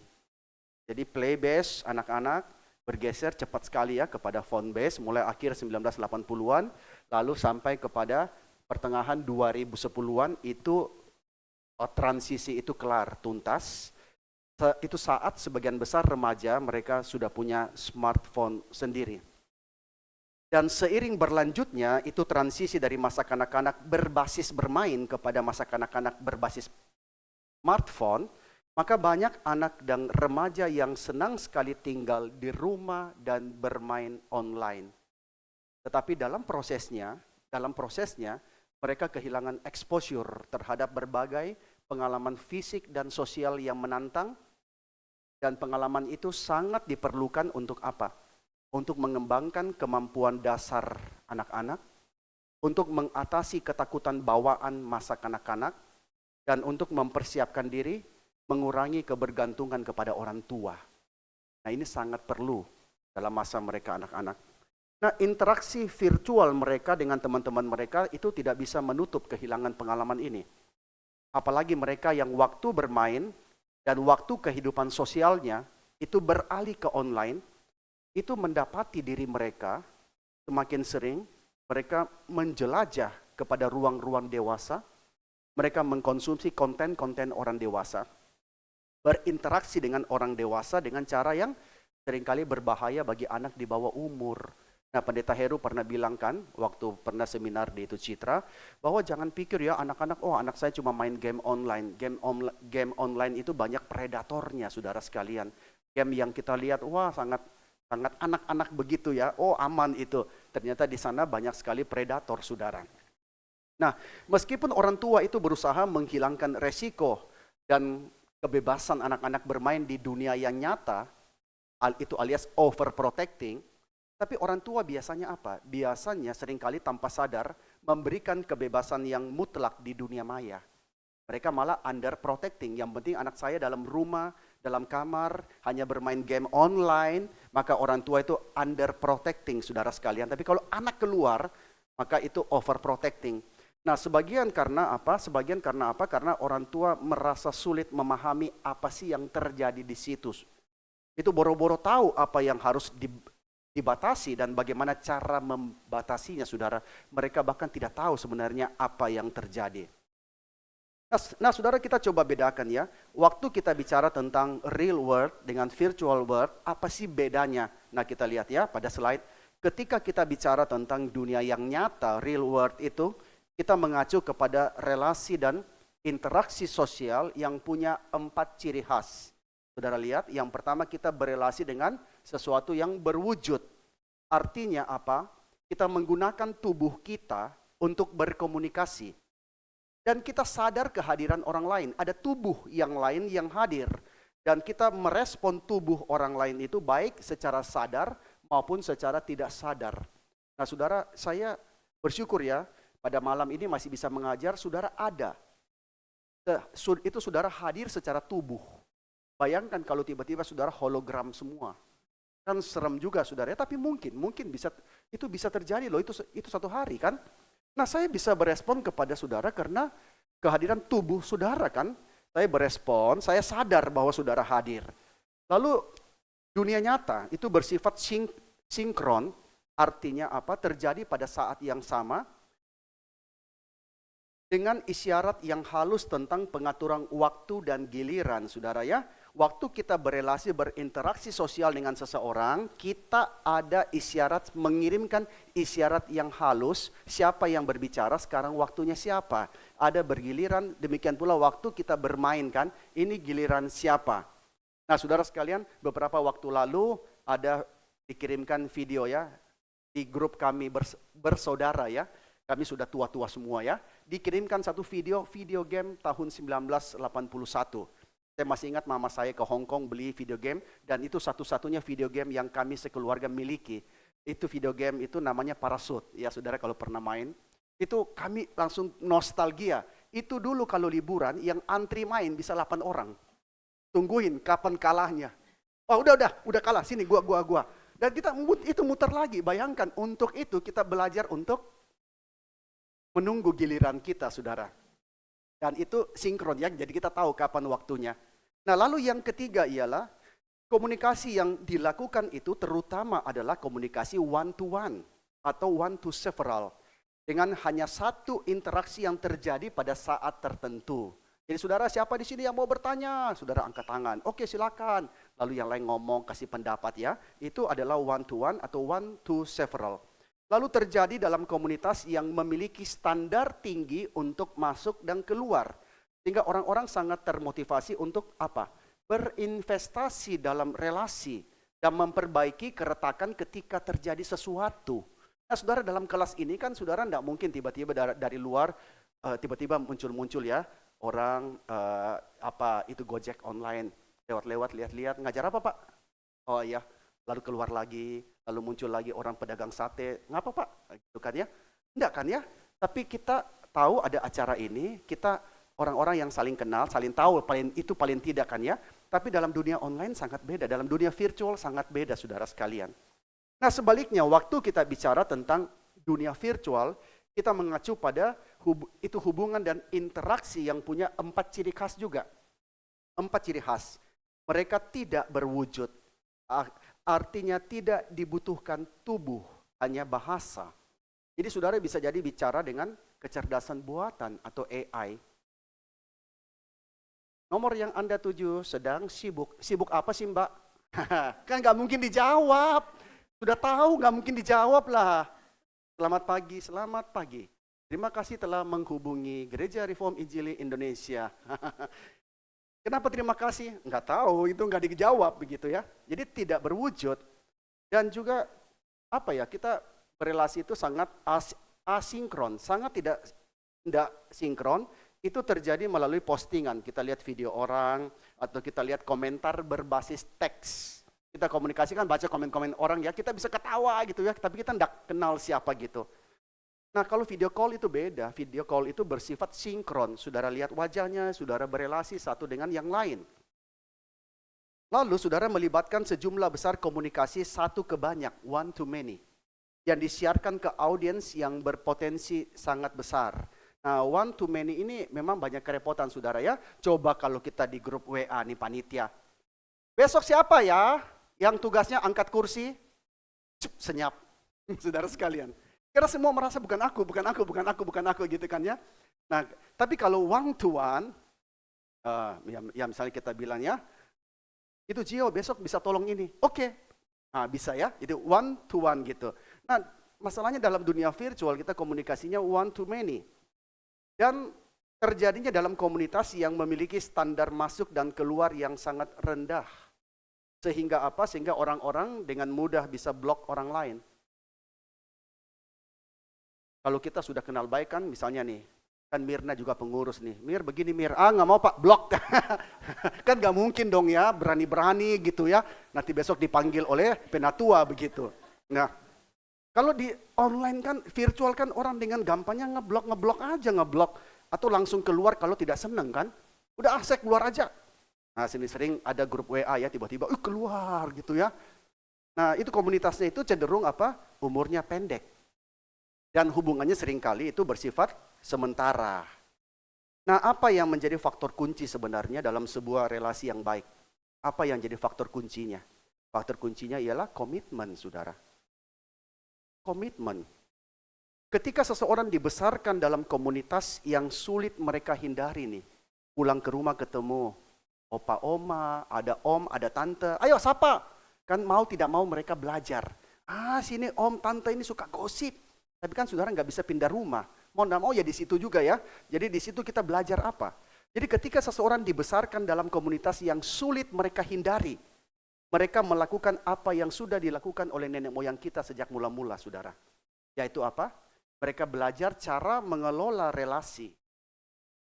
Jadi play base anak-anak bergeser cepat sekali ya kepada phone base mulai akhir 1980-an, lalu sampai kepada pertengahan 2010-an itu transisi itu kelar, tuntas. Itu saat sebagian besar remaja mereka sudah punya smartphone sendiri. Dan seiring berlanjutnya itu transisi dari masa kanak-kanak berbasis bermain kepada masa kanak-kanak berbasis smartphone, maka banyak anak dan remaja yang senang sekali tinggal di rumah dan bermain online. Tetapi dalam prosesnya mereka kehilangan exposure terhadap berbagai pengalaman fisik dan sosial yang menantang, dan pengalaman itu sangat diperlukan untuk apa? Untuk mengembangkan kemampuan dasar anak-anak, untuk mengatasi ketakutan bawaan masa kanak-kanak, dan untuk mempersiapkan diri mengurangi kebergantungan kepada orang tua. Nah ini sangat perlu dalam masa mereka anak-anak. Nah interaksi virtual mereka dengan teman-teman mereka itu tidak bisa menutup kehilangan pengalaman ini. Apalagi mereka yang waktu bermain dan waktu kehidupan sosialnya itu beralih ke online, itu mendapati diri mereka semakin sering mereka menjelajah kepada ruang-ruang dewasa, mereka mengkonsumsi konten-konten orang dewasa, berinteraksi dengan orang dewasa dengan cara yang seringkali berbahaya bagi anak di bawah umur. Nah, Pendeta Heru pernah bilang kan, waktu pernah seminar di itu Citra, bahwa jangan pikir ya anak-anak, oh anak saya cuma main game online. Game online itu banyak predatornya, saudara sekalian. Game yang kita lihat, wah sangat anak-anak begitu ya, oh aman itu. Ternyata di sana banyak sekali predator, saudara. Nah, meskipun orang tua itu berusaha menghilangkan resiko dan kebebasan anak-anak bermain di dunia yang nyata, itu alias overprotecting, tapi orang tua biasanya apa? Biasanya seringkali tanpa sadar memberikan kebebasan yang mutlak di dunia maya. Mereka malah underprotecting. Yang penting anak saya dalam rumah, dalam kamar, hanya bermain game online, maka orang tua itu underprotecting, saudara sekalian. Tapi kalau anak keluar, maka itu overprotecting. Nah, sebagian karena apa? Karena orang tua merasa sulit memahami apa sih yang terjadi di situ. Itu boro-boro tahu apa yang harus dibatasi dan bagaimana cara membatasinya, saudara. Mereka bahkan tidak tahu sebenarnya apa yang terjadi. Nah, saudara, kita coba bedakan ya. Waktu kita bicara tentang real world dengan virtual world, apa sih bedanya? Nah, kita lihat ya pada slide. Ketika kita bicara tentang dunia yang nyata, real world itu, kita mengacu kepada relasi dan interaksi sosial yang punya 4 ciri khas. Saudara lihat, yang pertama kita berelasi dengan sesuatu yang berwujud. Artinya apa? Kita menggunakan tubuh kita untuk berkomunikasi. Dan kita sadar kehadiran orang lain. Ada tubuh yang lain yang hadir. Dan kita merespon tubuh orang lain itu baik secara sadar maupun secara tidak sadar. Nah saudara, saya bersyukur ya, pada malam ini masih bisa mengajar, saudara ada. Itu saudara hadir secara tubuh. Bayangkan kalau tiba-tiba saudara hologram semua. Kan serem juga saudara, tapi mungkin itu bisa terjadi loh, itu satu hari kan. Nah saya bisa berespon kepada saudara karena kehadiran tubuh saudara kan. Saya berespon, saya sadar bahwa saudara hadir. Lalu dunia nyata itu bersifat sinkron, artinya apa? Terjadi pada saat yang sama dengan isyarat yang halus tentang pengaturan waktu dan giliran, saudara ya. Waktu kita berelasi, berinteraksi sosial dengan seseorang, kita ada isyarat, mengirimkan isyarat yang halus, siapa yang berbicara, sekarang waktunya siapa. Ada bergiliran, demikian pula waktu kita bermain kan, ini giliran siapa. Nah saudara sekalian, beberapa waktu lalu ada dikirimkan video ya, di grup kami bersaudara ya, kami sudah tua-tua semua ya, dikirimkan satu video game tahun 1981. Saya masih ingat mama saya ke Hong Kong beli video game, dan itu satu-satunya video game yang kami sekeluarga miliki. Itu video game itu namanya Parachute, ya saudara kalau pernah main. Itu kami langsung nostalgia. Itu dulu kalau liburan yang antri main bisa 8 orang. Tungguin kapan kalahnya. Oh udah kalah, sini gua. Dan kita itu muter lagi, bayangkan untuk itu kita belajar untuk menunggu giliran kita, saudara. Dan itu sinkron ya, jadi kita tahu kapan waktunya. Nah lalu yang ketiga ialah komunikasi yang dilakukan itu terutama adalah komunikasi one to one atau one to several. Dengan hanya satu interaksi yang terjadi pada saat tertentu. Jadi saudara, siapa di sini yang mau bertanya? Saudara angkat tangan. Oke, silakan. Lalu yang lain ngomong, kasih pendapat ya. Itu adalah one to one atau one to several. Lalu terjadi dalam komunitas yang memiliki standar tinggi untuk masuk dan keluar. Sehingga orang-orang sangat termotivasi untuk apa? Berinvestasi dalam relasi dan memperbaiki keretakan ketika terjadi sesuatu. Nah saudara, dalam kelas ini kan saudara tidak mungkin tiba-tiba dari luar, tiba-tiba muncul ya. Orang itu Gojek online, lewat-lewat, lihat-lihat, ngajar apa Pak? Oh iya, lalu keluar lagi, lalu muncul lagi orang pedagang sate, ngapa Pak? Gitu kan ya? Enggak kan ya? Tapi kita tahu ada acara ini, kita orang-orang yang saling kenal, saling tahu, paling tidak kan ya? Tapi dalam dunia online sangat beda, dalam dunia virtual sangat beda saudara sekalian. Nah sebaliknya, waktu kita bicara tentang dunia virtual, kita mengacu pada itu hubungan dan interaksi yang punya 4 ciri khas juga. 4 ciri khas. Mereka tidak berwujud. Artinya tidak dibutuhkan tubuh, hanya bahasa. Jadi saudara bisa jadi bicara dengan kecerdasan buatan atau AI. Nomor yang Anda tuju sedang sibuk. Sibuk apa sih Mbak? Kan nggak mungkin dijawab. Sudah tahu nggak mungkin dijawab lah. Selamat pagi. Terima kasih telah menghubungi Gereja Reform Injili Indonesia. Kenapa terima kasih? Enggak tahu, itu enggak dijawab begitu ya. Jadi tidak berwujud. Dan juga kita berelasi itu sangat asinkron, sangat tidak sinkron. Itu terjadi melalui postingan. Kita lihat video orang atau kita lihat komentar berbasis teks. Kita komunikasi kan baca komen-komen orang ya, kita bisa ketawa gitu ya, tapi kita enggak kenal siapa gitu. Nah kalau video call itu beda, video call itu bersifat sinkron. Saudara lihat wajahnya, saudara berelasi satu dengan yang lain. Lalu saudara melibatkan sejumlah besar komunikasi satu ke banyak, one to many. Yang disiarkan ke audiens yang berpotensi sangat besar. Nah one to many ini memang banyak kerepotan saudara ya. Coba kalau kita di grup WA nih panitia. Besok siapa ya yang tugasnya angkat kursi? Senyap, saudara sekalian. Karena semua merasa bukan aku gitu kan ya. Nah, tapi kalau one to one, ya misalnya kita bilang ya, itu Gio besok bisa tolong ini. Oke. Nah, bisa ya, itu one to one gitu. Nah, masalahnya dalam dunia virtual kita komunikasinya one to many. Dan terjadinya dalam komunitas yang memiliki standar masuk dan keluar yang sangat rendah. Sehingga apa? Sehingga orang-orang dengan mudah bisa blok orang lain. Kalau kita sudah kenal baik kan, misalnya nih, kan Mirna juga pengurus nih. Mir begini Mir, nggak mau Pak, blok. Kan nggak mungkin dong ya, berani-berani gitu ya. Nanti besok dipanggil oleh penatua begitu. Nah, kalau di online kan, virtual kan orang dengan gampangnya ngeblok atau langsung keluar kalau tidak seneng kan. Udah saya keluar aja. Nah, sering ada grup WA ya, tiba-tiba keluar gitu ya. Nah, itu komunitasnya itu cenderung umurnya pendek. Dan hubungannya seringkali itu bersifat sementara. Nah, apa yang menjadi faktor kunci sebenarnya dalam sebuah relasi yang baik? Apa yang jadi faktor kuncinya? Faktor kuncinya ialah komitmen, saudara. Komitmen. Ketika seseorang dibesarkan dalam komunitas yang sulit mereka hindari nih, pulang ke rumah ketemu opa oma, ada om, ada tante, ayo sapa. Kan mau tidak mau mereka belajar. Sini om, tante ini suka gosip. Tapi kan saudara nggak bisa pindah rumah. Mau nggak mau ya di situ juga ya. Jadi di situ kita belajar apa? Jadi ketika seseorang dibesarkan dalam komunitas yang sulit mereka hindari, mereka melakukan apa yang sudah dilakukan oleh nenek moyang kita sejak mula-mula, saudara. Yaitu apa? Mereka belajar cara mengelola relasi.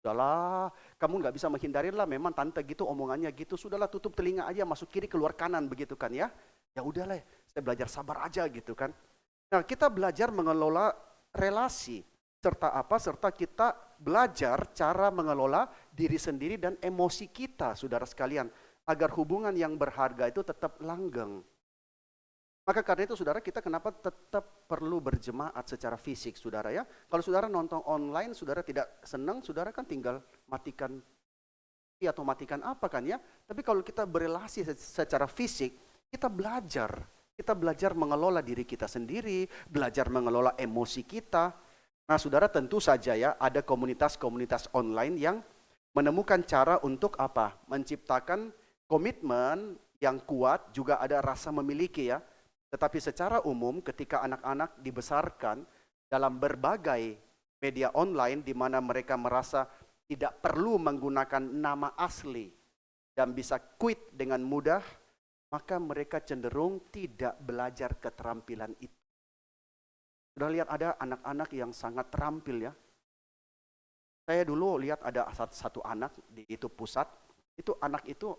Sudahlah, kamu nggak bisa menghindari lah, memang tante gitu, omongannya gitu. Sudahlah, tutup telinga aja, masuk kiri, keluar kanan, begitu kan ya. Ya udahlah, saya belajar sabar aja gitu kan. Nah, kita belajar mengelola relasi. Serta apa? Serta kita belajar cara mengelola diri sendiri dan emosi kita, saudara sekalian. Agar hubungan yang berharga itu tetap langgeng. Maka karena itu saudara, kita kenapa tetap perlu berjemaat secara fisik, saudara ya. Kalau saudara nonton online, saudara tidak senang, saudara kan tinggal matikan atau matikan apa kan ya. Tapi kalau kita berelasi secara fisik, kita belajar mengelola diri kita sendiri, belajar mengelola emosi kita. Nah saudara, tentu saja ya ada komunitas-komunitas online yang menemukan cara untuk apa? Menciptakan komitmen yang kuat, juga ada rasa memiliki ya. Tetapi secara umum ketika anak-anak dibesarkan dalam berbagai media online di mana mereka merasa tidak perlu menggunakan nama asli dan bisa quit dengan mudah, maka mereka cenderung tidak belajar keterampilan itu. Sudah lihat ada anak-anak yang sangat terampil ya. Saya dulu lihat ada satu anak di itu pusat, itu anak itu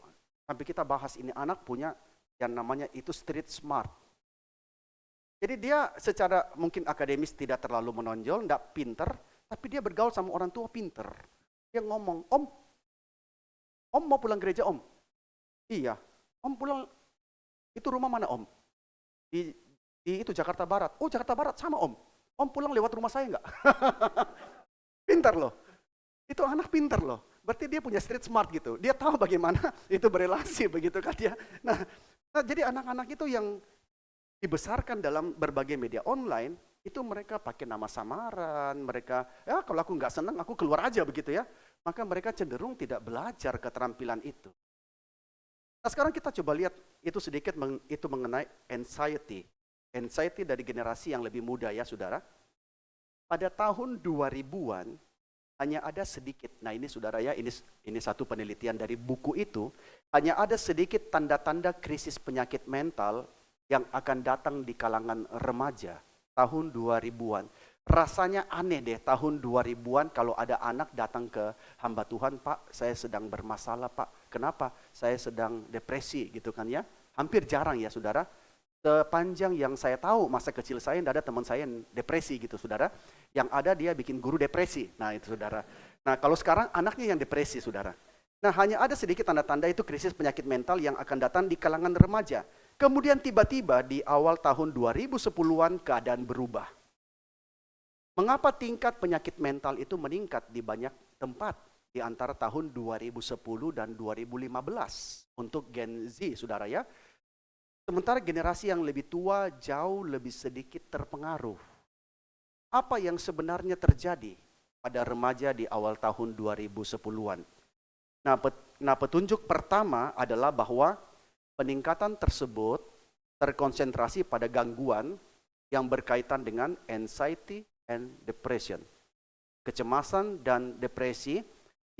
sampai kita bahas ini anak punya yang namanya itu street smart. Jadi dia secara mungkin akademis tidak terlalu menonjol, tidak pinter, tapi dia bergaul sama orang tua pinter. Dia ngomong, om mau pulang gereja om? Iya, om pulang, itu rumah mana om? Di itu Jakarta Barat. Oh Jakarta Barat sama om pulang lewat rumah saya enggak? Pinter loh, itu anak pinter loh. Berarti dia punya street smart gitu, dia tahu bagaimana itu berelasi begitu kan ya. Nah jadi anak-anak itu yang dibesarkan dalam berbagai media online, itu mereka pakai nama samaran, mereka, ya kalau aku nggak senang, aku keluar aja begitu ya. Maka mereka cenderung tidak belajar keterampilan itu. Nah sekarang kita coba lihat itu sedikit itu mengenai anxiety. Anxiety dari generasi yang lebih muda ya saudara. Pada tahun 2000-an, hanya ada sedikit, nah ini saudara ya, ini satu penelitian dari buku itu, hanya ada sedikit tanda-tanda krisis penyakit mental yang akan datang di kalangan remaja tahun 2000-an. Rasanya aneh deh tahun 2000-an kalau ada anak datang ke hamba Tuhan, Pak saya sedang bermasalah Pak. Kenapa? Saya sedang depresi gitu kan ya. Hampir jarang ya saudara. Sepanjang yang saya tahu masa kecil saya tidak ada teman saya yang depresi gitu saudara. Yang ada dia bikin guru depresi. Nah itu saudara. Nah kalau sekarang anaknya yang depresi saudara. Nah hanya ada sedikit tanda-tanda itu krisis penyakit mental yang akan datang di kalangan remaja. Kemudian tiba-tiba di awal tahun 2010-an keadaan berubah. Mengapa tingkat penyakit mental itu meningkat di banyak tempat di antara tahun 2010 dan 2015 untuk Gen Z, saudara ya. Sementara generasi yang lebih tua jauh lebih sedikit terpengaruh. Apa yang sebenarnya terjadi pada remaja di awal tahun 2010-an? Nah, petunjuk pertama adalah bahwa peningkatan tersebut terkonsentrasi pada gangguan yang berkaitan dengan anxiety and depression. Kecemasan dan depresi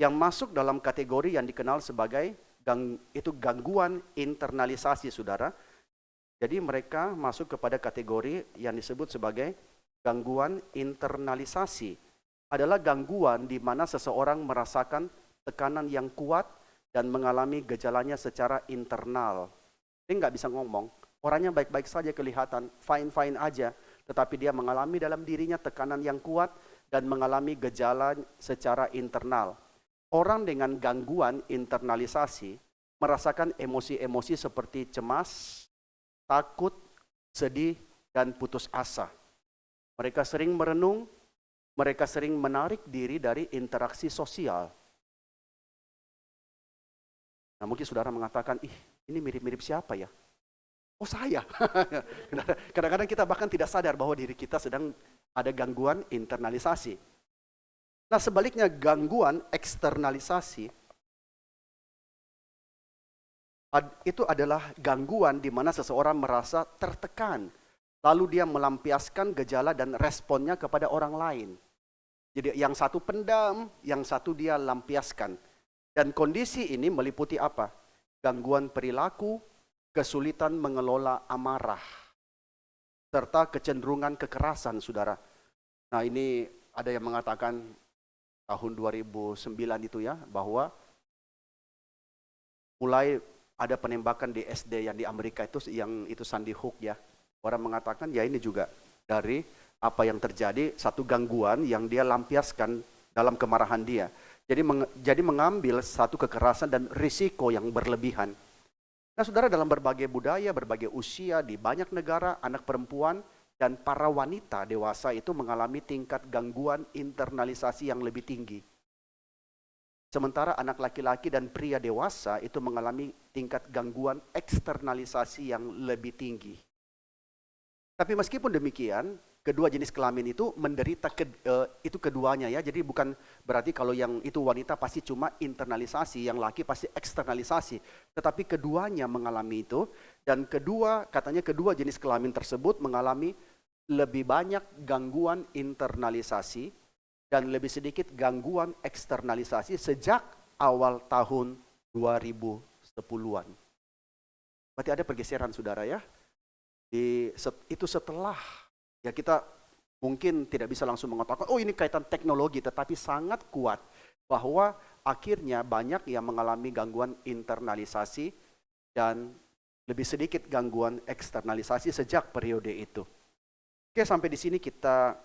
yang masuk dalam kategori yang dikenal sebagai gangguan internalisasi, saudara. Jadi mereka masuk kepada kategori yang disebut sebagai gangguan internalisasi. Adalah gangguan di mana seseorang merasakan tekanan yang kuat dan mengalami gejalanya secara internal. Dia nggak bisa ngomong, orangnya baik-baik saja kelihatan, fine-fine aja, tetapi dia mengalami dalam dirinya tekanan yang kuat dan mengalami gejala secara internal. Orang dengan gangguan internalisasi merasakan emosi-emosi seperti cemas, takut, sedih, dan putus asa. Mereka sering merenung, mereka sering menarik diri dari interaksi sosial. Nah mungkin saudara mengatakan, ini mirip-mirip siapa ya? Oh saya. Kadang-kadang kita bahkan tidak sadar bahwa diri kita sedang ada gangguan internalisasi. Nah sebaliknya gangguan eksternalisasi itu adalah gangguan di mana seseorang merasa tertekan. Lalu dia melampiaskan gejala dan responnya kepada orang lain. Jadi yang satu pendam, yang satu dia lampiaskan. Dan kondisi ini meliputi apa? Gangguan perilaku, kesulitan mengelola amarah, serta kecenderungan kekerasan, saudara. Nah ini ada yang mengatakan tahun 2009 itu ya, bahwa mulai ada penembakan di SD yang di Amerika itu, yang itu Sandy Hook ya. Orang mengatakan ya ini juga dari apa yang terjadi, satu gangguan yang dia lampiaskan dalam kemarahan dia. Jadi mengambil satu kekerasan dan risiko yang berlebihan. Nah saudara, dalam berbagai budaya, berbagai usia, di banyak negara, anak perempuan dan para wanita dewasa itu mengalami tingkat gangguan internalisasi yang lebih tinggi. Sementara anak laki-laki dan pria dewasa itu mengalami tingkat gangguan eksternalisasi yang lebih tinggi. Tapi meskipun demikian, kedua jenis kelamin itu menderita itu keduanya ya. Jadi bukan berarti kalau yang itu wanita pasti cuma internalisasi, yang laki pasti eksternalisasi. Tetapi keduanya mengalami itu, dan katanya kedua jenis kelamin tersebut mengalami lebih banyak gangguan internalisasi dan lebih sedikit gangguan eksternalisasi sejak awal tahun 2010-an. Berarti ada pergeseran saudara ya. Itu setelah ya kita mungkin tidak bisa langsung mengatakan oh ini kaitan teknologi, tetapi sangat kuat bahwa akhirnya banyak yang mengalami gangguan internalisasi dan lebih sedikit gangguan eksternalisasi sejak periode itu. Oke, sampai di sini kita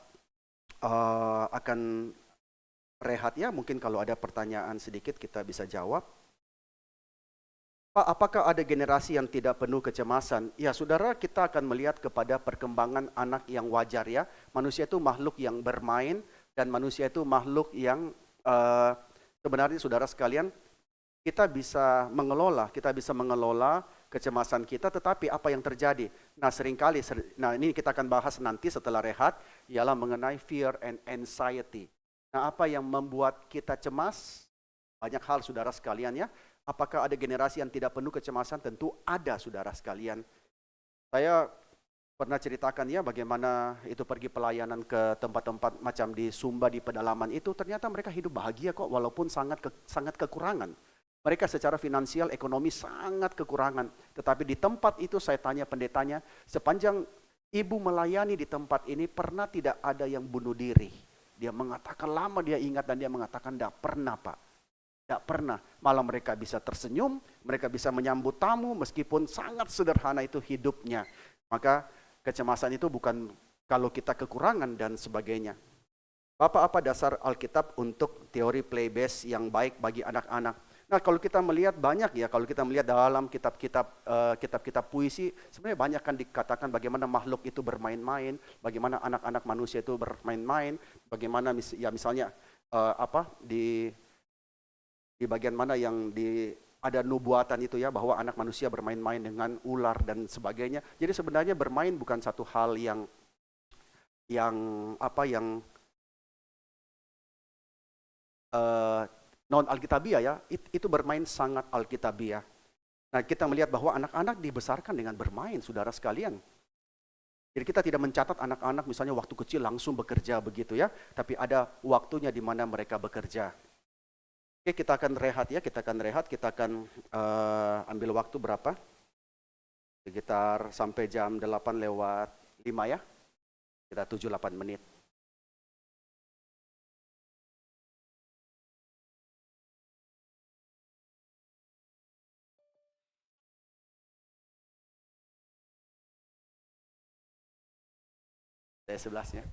akan rehat ya, mungkin kalau ada pertanyaan sedikit kita bisa jawab. Pak, apakah ada generasi yang tidak penuh kecemasan? Ya, saudara, kita akan melihat kepada perkembangan anak yang wajar ya. Manusia itu makhluk yang bermain dan manusia itu makhluk yang sebenarnya saudara sekalian, kita bisa mengelola kecemasan kita, tetapi apa yang terjadi? Nah, seringkali, ini kita akan bahas nanti setelah rehat, ialah mengenai fear and anxiety. Nah, apa yang membuat kita cemas? Banyak hal saudara sekalian ya. Apakah ada generasi yang tidak penuh kecemasan? Tentu ada saudara sekalian. Saya pernah ceritakan ya bagaimana itu pergi pelayanan ke tempat-tempat macam di Sumba, di pedalaman itu, ternyata mereka hidup bahagia kok walaupun sangat kekurangan. Mereka secara finansial, ekonomi sangat kekurangan. Tetapi di tempat itu saya tanya pendetanya, sepanjang ibu melayani di tempat ini pernah tidak ada yang bunuh diri? Dia mengatakan lama dia ingat dan dia mengatakan tidak pernah Pak. Tidak pernah, malah mereka bisa tersenyum, mereka bisa menyambut tamu meskipun sangat sederhana itu hidupnya. Maka kecemasan itu bukan kalau kita kekurangan dan sebagainya. Bapak, apa dasar Alkitab untuk teori play base yang baik bagi anak-anak? Nah, kalau kita melihat banyak ya, kalau kita melihat dalam kitab-kitab puisi, sebenarnya banyak kan dikatakan bagaimana makhluk itu bermain-main, bagaimana anak-anak manusia itu bermain-main, bagaimana ya misalnya di bagian mana yang ada nubuatan itu ya, bahwa anak manusia bermain-main dengan ular dan sebagainya. Jadi sebenarnya bermain bukan satu hal yang non alkitabiah ya, itu bermain sangat alkitabiah. Nah, kita melihat bahwa anak-anak dibesarkan dengan bermain, saudara sekalian. Jadi kita tidak mencatat anak-anak misalnya waktu kecil langsung bekerja begitu ya, tapi ada waktunya di mana mereka bekerja. Oke, kita akan rehat ya, kita akan ambil waktu berapa? Sekitar sampai jam 8:05 ya, kita 7-8 menit. Saya 11 ya.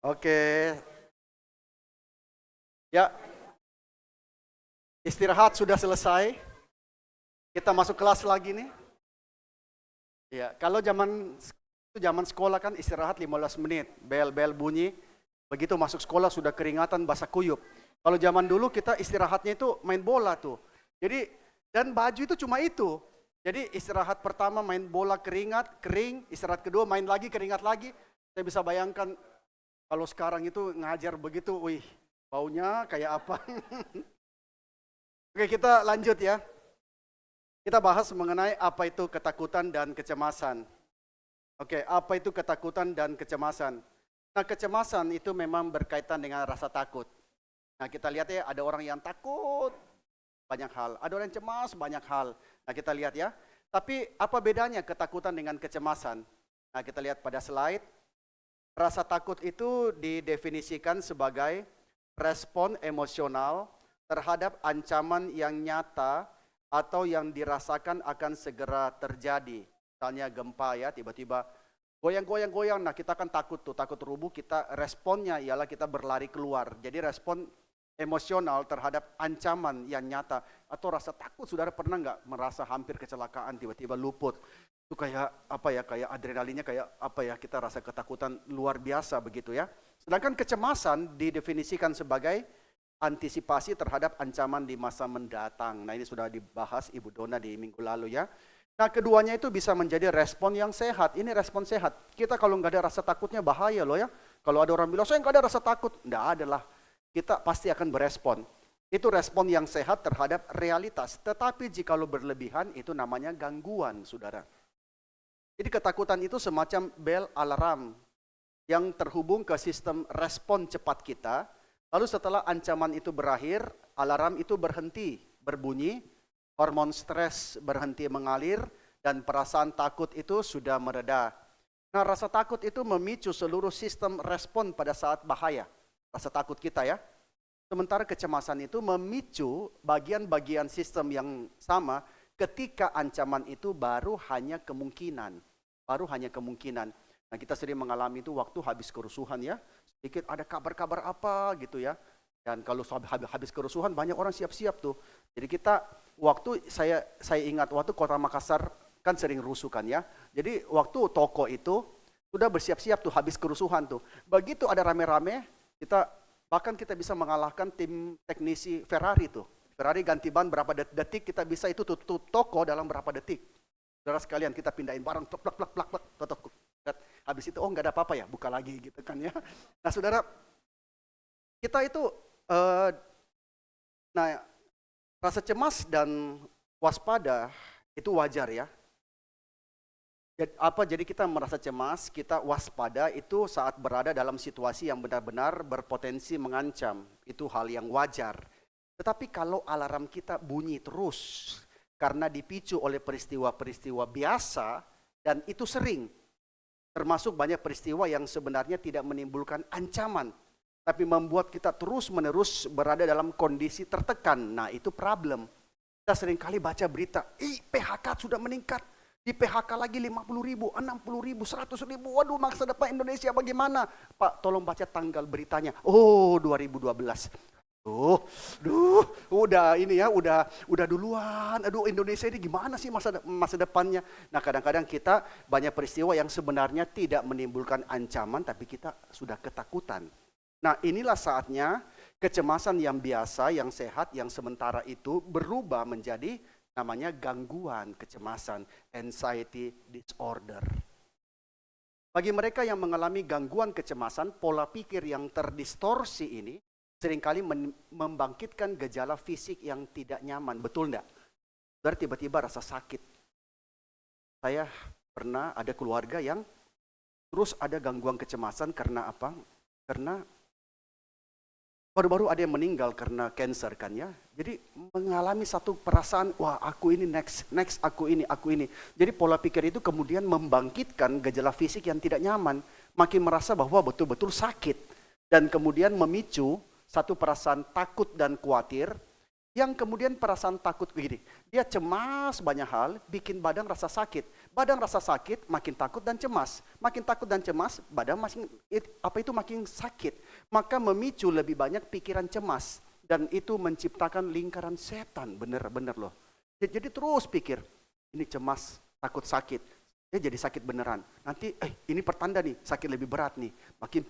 Oke, ya istirahat sudah selesai. Kita masuk kelas lagi nih. Ya, kalau zaman sekolah kan istirahat 15 menit, bel-bel bunyi, begitu masuk sekolah sudah keringatan basah kuyup. Kalau zaman dulu kita istirahatnya itu main bola tuh. Jadi dan baju itu cuma itu. Jadi istirahat pertama main bola keringat, kering, istirahat kedua main lagi keringat lagi. Saya bisa bayangkan kalau sekarang itu ngajar begitu, wih, baunya kayak apa. Oke, kita lanjut ya. Kita bahas mengenai apa itu ketakutan dan kecemasan. Oke, apa itu ketakutan dan kecemasan? Nah, kecemasan itu memang berkaitan dengan rasa takut. Nah, kita lihat ya, ada orang yang takut banyak hal, ada orang yang cemas banyak hal. Nah, kita lihat ya. Tapi apa bedanya ketakutan dengan kecemasan? Nah, kita lihat pada slide. Rasa takut itu didefinisikan sebagai respon emosional terhadap ancaman yang nyata atau yang dirasakan akan segera terjadi. Misalnya gempa ya, tiba-tiba goyang-goyang-goyang, nah kita kan takut tuh, takut rubuh, kita responnya ialah kita berlari keluar. Jadi respon emosional terhadap ancaman yang nyata atau rasa takut. Saudara pernah nggak merasa hampir kecelakaan, tiba-tiba luput? Itu kayak apa ya, kayak adrenalinnya kayak apa ya, kita rasa ketakutan luar biasa begitu ya. Sedangkan kecemasan didefinisikan sebagai antisipasi terhadap ancaman di masa mendatang. Nah, ini sudah dibahas Ibu Dona di minggu lalu ya. Nah, keduanya itu bisa menjadi respon yang sehat. Ini respon sehat. Kita kalau nggak ada rasa takutnya bahaya loh ya. Kalau ada orang bilang, saya nggak ada rasa takut. Nggak ada lah. Kita pasti akan berespon. Itu respon yang sehat terhadap realitas. Tetapi jika lo berlebihan, itu namanya gangguan, saudara. Jadi ketakutan itu semacam bel alarm yang terhubung ke sistem respon cepat kita. Lalu setelah ancaman itu berakhir, alarm itu berhenti berbunyi, hormon stres berhenti mengalir, dan perasaan takut itu sudah mereda. Nah, rasa takut itu memicu seluruh sistem respon pada saat bahaya. Rasa takut kita ya. Sementara kecemasan itu memicu bagian-bagian sistem yang sama ketika ancaman itu baru hanya kemungkinan. Baru hanya kemungkinan. Nah, kita sering mengalami itu waktu habis kerusuhan ya. Sedikit ada kabar-kabar apa gitu ya. Dan kalau habis kerusuhan banyak orang siap-siap tuh. Jadi kita waktu saya ingat waktu Kota Makassar kan sering rusuh kan ya. Jadi waktu toko itu sudah bersiap-siap tuh habis kerusuhan tuh. Begitu ada rame-rame, bahkan kita bisa mengalahkan tim teknisi Ferrari tuh. Ferrari ganti ban berapa detik, kita bisa itu tutup toko dalam berapa detik. Saudara sekalian, kita pindahin barang, plak, tutup. Habis itu, oh nggak ada apa-apa ya, buka lagi gitu kan ya. Nah saudara, kita itu, rasa cemas dan waspada itu wajar ya. Jadi kita merasa cemas, kita waspada itu saat berada dalam situasi yang benar-benar berpotensi mengancam. Itu hal yang wajar. Tetapi kalau alarm kita bunyi terus, karena dipicu oleh peristiwa-peristiwa biasa, dan itu sering, termasuk banyak peristiwa yang sebenarnya tidak menimbulkan ancaman, tapi membuat kita terus-menerus berada dalam kondisi tertekan. Nah, itu problem. Kita seringkali baca berita, PHK sudah meningkat, di PHK lagi 50 ribu, 60 ribu, 100 ribu, waduh masa depan Indonesia bagaimana? Pak, tolong baca tanggal beritanya. Oh, 2012. Udah ini ya, udah duluan. Aduh, Indonesia ini gimana sih masa depannya? Nah, kadang-kadang kita banyak peristiwa yang sebenarnya tidak menimbulkan ancaman, tapi kita sudah ketakutan. Nah, inilah saatnya kecemasan yang biasa, yang sehat, yang sementara itu berubah menjadi namanya gangguan kecemasan, anxiety disorder. Bagi mereka yang mengalami gangguan kecemasan, pola pikir yang terdistorsi ini seringkali membangkitkan gejala fisik yang tidak nyaman. Betul enggak? Berarti tiba-tiba rasa sakit. Saya pernah ada keluarga yang terus ada gangguan kecemasan karena apa? Karena baru-baru ada yang meninggal karena cancer kan ya. Jadi mengalami satu perasaan, wah aku ini next aku ini. Jadi pola pikir itu kemudian membangkitkan gejala fisik yang tidak nyaman. Makin merasa bahwa betul-betul sakit. Dan kemudian memicu satu perasaan takut dan khawatir, yang kemudian perasaan takut begini, dia cemas banyak hal, bikin badan rasa sakit. Badan rasa sakit, makin takut dan cemas. Makin takut dan cemas, badan makin sakit. Maka memicu lebih banyak pikiran cemas. Dan itu menciptakan lingkaran setan, bener-bener loh. Jadi terus pikir, ini cemas, takut sakit. Dia jadi sakit beneran. Nanti, ini pertanda nih, sakit lebih berat nih. Makin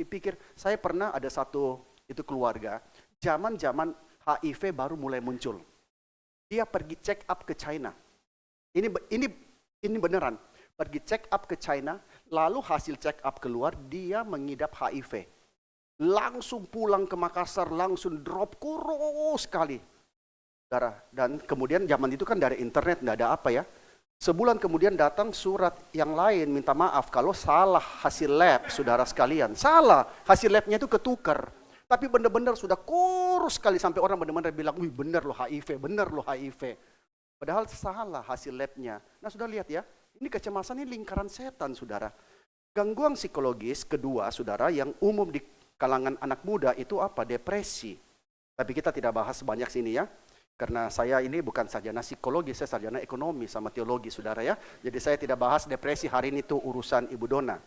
pikir. Saya pernah ada satu, itu keluarga, zaman-zaman HIV baru mulai muncul. Dia pergi check up ke China. Ini beneran. Pergi check up ke China, lalu hasil check up keluar, dia mengidap HIV. Langsung pulang ke Makassar, langsung drop kurus sekali. Dan kemudian zaman itu kan dari internet, nggak ada apa ya. Sebulan kemudian datang surat yang lain, minta maaf kalau salah hasil lab, saudara sekalian. Salah, hasil labnya itu ketukar. Tapi benar-benar sudah kurus sekali sampai orang benar-benar bilang, wih benar loh HIV. Padahal salah hasil labnya. Nah sudah lihat ya, ini kecemasan ini lingkaran setan saudara. Gangguan psikologis kedua saudara yang umum di kalangan anak muda itu apa? Depresi. Tapi kita tidak bahas banyak sini ya. Karena saya ini bukan sarjana psikologi, saya sarjana ekonomi sama teologi saudara ya. Jadi saya tidak bahas depresi hari ini itu urusan Ibu Dona.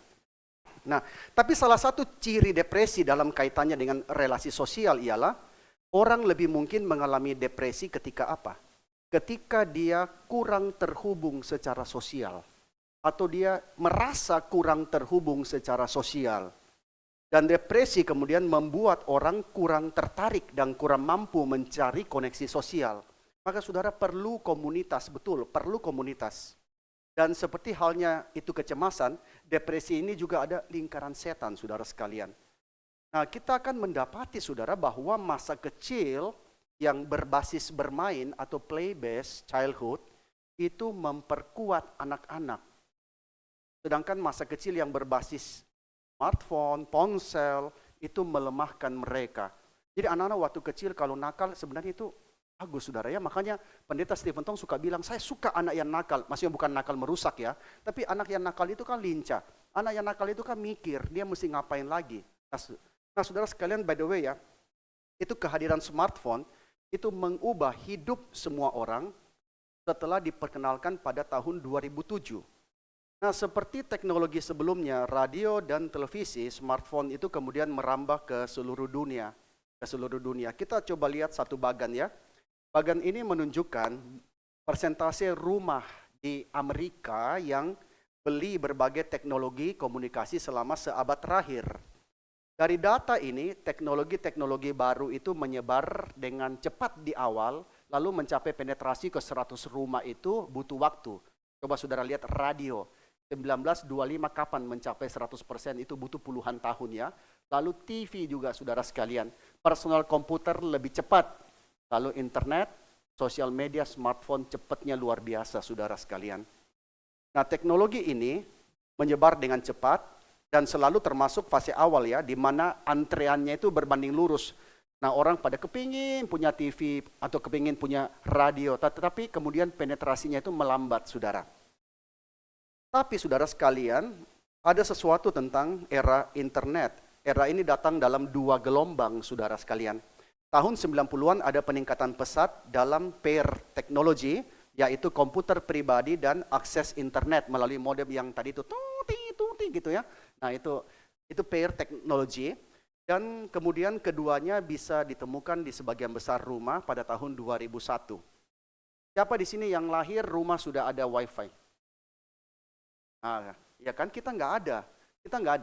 Nah, tapi salah satu ciri depresi dalam kaitannya dengan relasi sosial ialah orang lebih mungkin mengalami depresi ketika apa? Ketika dia kurang terhubung secara sosial. Atau dia merasa kurang terhubung secara sosial. Dan depresi kemudian membuat orang kurang tertarik dan kurang mampu mencari koneksi sosial. Maka saudara perlu komunitas, betul, perlu komunitas. Dan seperti halnya itu kecemasan, depresi ini juga ada lingkaran setan, saudara sekalian. Nah, kita akan mendapati, saudara, bahwa masa kecil yang berbasis bermain atau play-based childhood itu memperkuat anak-anak. Sedangkan masa kecil yang berbasis smartphone, ponsel, itu melemahkan mereka. Jadi anak-anak waktu kecil kalau nakal sebenarnya itu bagus saudara ya. Makanya pendeta Stephen Tong suka bilang, saya suka anak yang nakal. Maksudnya bukan nakal merusak ya. Tapi anak yang nakal itu kan lincah. Anak yang nakal itu kan mikir, dia mesti ngapain lagi. Nah saudara sekalian by the way ya, itu kehadiran smartphone, itu mengubah hidup semua orang setelah diperkenalkan pada tahun 2007. Nah, seperti teknologi sebelumnya, radio dan televisi, smartphone itu kemudian merambah ke seluruh dunia. Kita coba lihat satu bagan ya. Bagan ini menunjukkan persentase rumah di Amerika yang beli berbagai teknologi komunikasi selama seabad terakhir. Dari data ini, teknologi-teknologi baru itu menyebar dengan cepat di awal, lalu mencapai penetrasi ke 100 rumah itu butuh waktu. Coba saudara lihat radio, 1925 kapan mencapai 100% itu butuh puluhan tahun ya. Lalu TV juga saudara sekalian, personal komputer lebih cepat. Lalu internet, sosial media, smartphone cepatnya luar biasa saudara sekalian. Nah teknologi ini menyebar dengan cepat, dan selalu termasuk fase awal ya, di mana antreannya itu berbanding lurus. Nah orang pada kepingin punya TV atau kepingin punya radio, tetapi kemudian penetrasinya itu melambat saudara. Tapi saudara sekalian, ada sesuatu tentang era internet. Era ini datang dalam dua gelombang saudara sekalian. Tahun 90-an ada peningkatan pesat dalam pair teknologi, yaitu komputer pribadi dan akses internet melalui modem yang tadi itu tuti gitu ya. Nah itu pair teknologi, dan kemudian keduanya bisa ditemukan di sebagian besar rumah pada tahun 2001. Siapa di sini yang lahir rumah sudah ada wifi? Nah, ya kan kita nggak ada,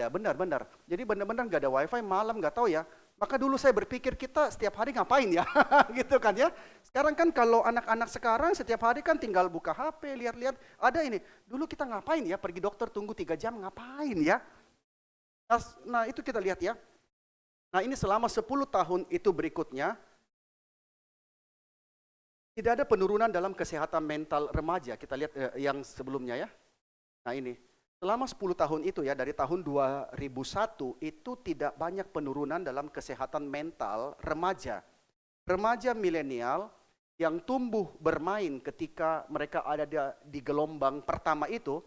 benar-benar. Jadi benar-benar nggak ada wifi, malam nggak tahu ya. Maka dulu saya berpikir kita setiap hari ngapain ya, gitu kan ya. Sekarang kan kalau anak-anak sekarang setiap hari kan tinggal buka HP, lihat-lihat, ada ini. Dulu kita ngapain ya, pergi dokter tunggu 3 jam, ngapain ya. Nah itu kita lihat ya. Nah ini selama 10 tahun itu berikutnya, tidak ada penurunan dalam kesehatan mental remaja. Kita lihat yang sebelumnya ya. Nah ini. Selama 10 tahun itu ya, dari tahun 2001 itu tidak banyak penurunan dalam kesehatan mental remaja. Remaja milenial yang tumbuh bermain ketika mereka ada di gelombang pertama itu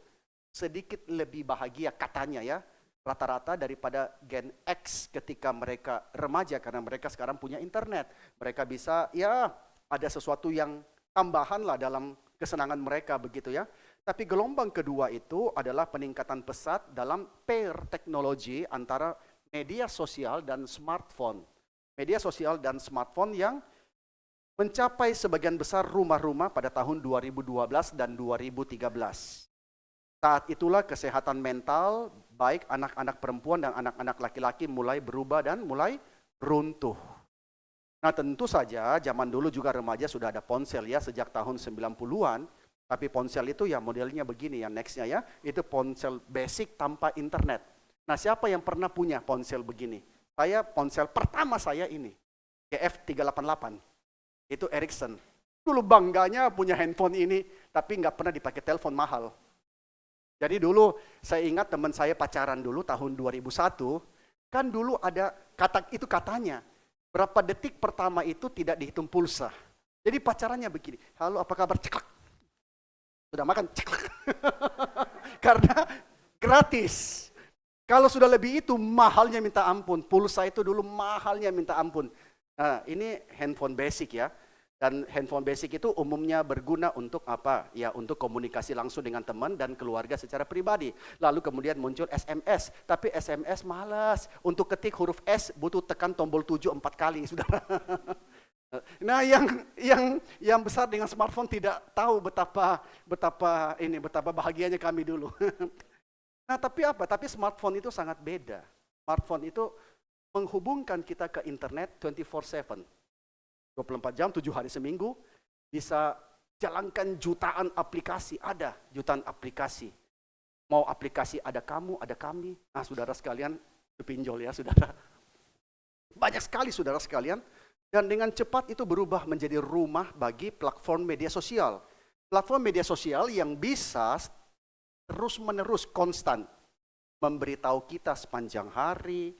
sedikit lebih bahagia katanya ya, rata-rata daripada Gen X ketika mereka remaja, karena mereka sekarang punya internet. Mereka bisa ya ada sesuatu yang tambahan lah dalam kesenangan mereka begitu ya. Tapi gelombang kedua itu adalah peningkatan pesat dalam pair teknologi antara media sosial dan smartphone. Media sosial dan smartphone yang mencapai sebagian besar rumah-rumah pada tahun 2012 dan 2013. Saat itulah kesehatan mental baik anak-anak perempuan dan anak-anak laki-laki mulai berubah dan mulai runtuh. Nah, tentu saja zaman dulu juga remaja sudah ada ponsel ya sejak tahun 90-an. Tapi ponsel itu ya modelnya begini ya, nextnya ya, itu ponsel basic tanpa internet. Nah, siapa yang pernah punya ponsel begini? Ponsel pertama saya ini, GF388. Itu Ericsson. Dulu bangganya punya handphone ini, tapi nggak pernah dipakai telepon mahal. Jadi dulu saya ingat teman saya pacaran dulu tahun 2001, kan dulu ada katanya, berapa detik pertama itu tidak dihitung pulsa. Jadi pacarannya begini, halo apa kabar, ceklek. Sudah makan, ceklek. Karena gratis. Kalau sudah lebih itu mahalnya minta ampun, pulsa itu dulu mahalnya minta ampun. Nah, ini handphone basic ya. Dan handphone basic itu umumnya berguna untuk apa? Ya, untuk komunikasi langsung dengan teman dan keluarga secara pribadi. Lalu kemudian muncul SMS, tapi SMS malas. Untuk ketik huruf S butuh tekan tombol 7 4 kali, Saudara. Nah, yang besar dengan smartphone tidak tahu betapa bahagianya kami dulu. Nah, tapi apa? Tapi smartphone itu sangat beda. Smartphone itu menghubungkan kita ke internet 24/7. 24 jam, 7 hari seminggu, bisa jalankan jutaan aplikasi, ada jutaan aplikasi. Mau aplikasi ada kamu, ada kami. Nah, saudara sekalian, pinjol ya saudara. Banyak sekali saudara sekalian, dan dengan cepat itu berubah menjadi rumah bagi platform media sosial. Platform media sosial yang bisa terus-menerus konstan memberitahu kita sepanjang hari,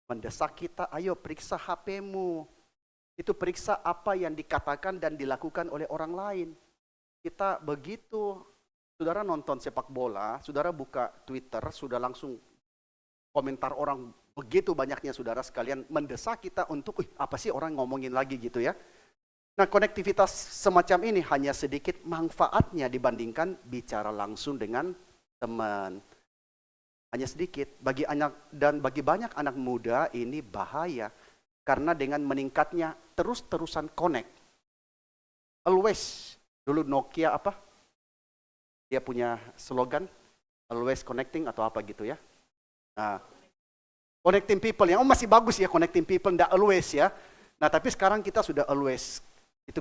mendesak kita, ayo periksa HP-mu. Itu periksa apa yang dikatakan dan dilakukan oleh orang lain. Kita begitu, saudara nonton sepak bola, saudara buka Twitter, sudah langsung komentar orang begitu banyaknya saudara sekalian mendesak kita untuk, apa sih orang ngomongin lagi gitu ya. Nah, konektivitas semacam ini hanya sedikit manfaatnya dibandingkan bicara langsung dengan teman. Hanya sedikit, bagi banyak anak muda ini bahaya. Karena dengan meningkatnya terus-terusan connect. Always, dulu Nokia apa? Dia punya slogan, always connecting atau apa gitu ya. Nah, connecting people, yang masih bagus ya connecting people, enggak always ya. Nah, tapi sekarang kita sudah always, itu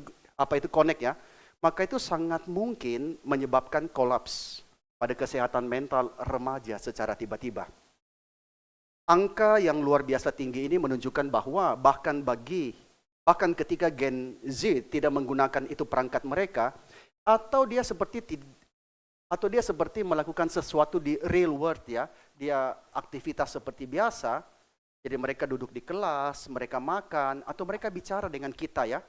connect ya. Maka itu sangat mungkin menyebabkan kolaps pada kesehatan mental remaja secara tiba-tiba. Angka yang luar biasa tinggi ini menunjukkan bahwa bahkan ketika Gen Z tidak menggunakan itu perangkat mereka, atau dia seperti melakukan sesuatu di real world ya, dia aktivitas seperti biasa, jadi mereka duduk di kelas, mereka makan, atau mereka bicara dengan kita ya.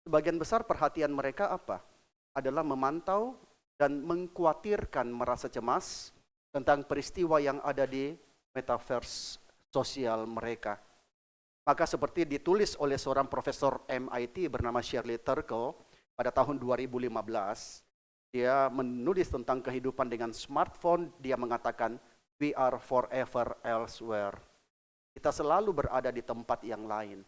Sebagian besar perhatian mereka apa? Adalah memantau dan mengkhawatirkan, merasa cemas tentang peristiwa yang ada di metaverse sosial mereka. Maka seperti ditulis oleh seorang profesor MIT bernama Shirley Turkle pada tahun 2015, dia menulis tentang kehidupan dengan smartphone, dia mengatakan, we are forever elsewhere. Kita selalu berada di tempat yang lain.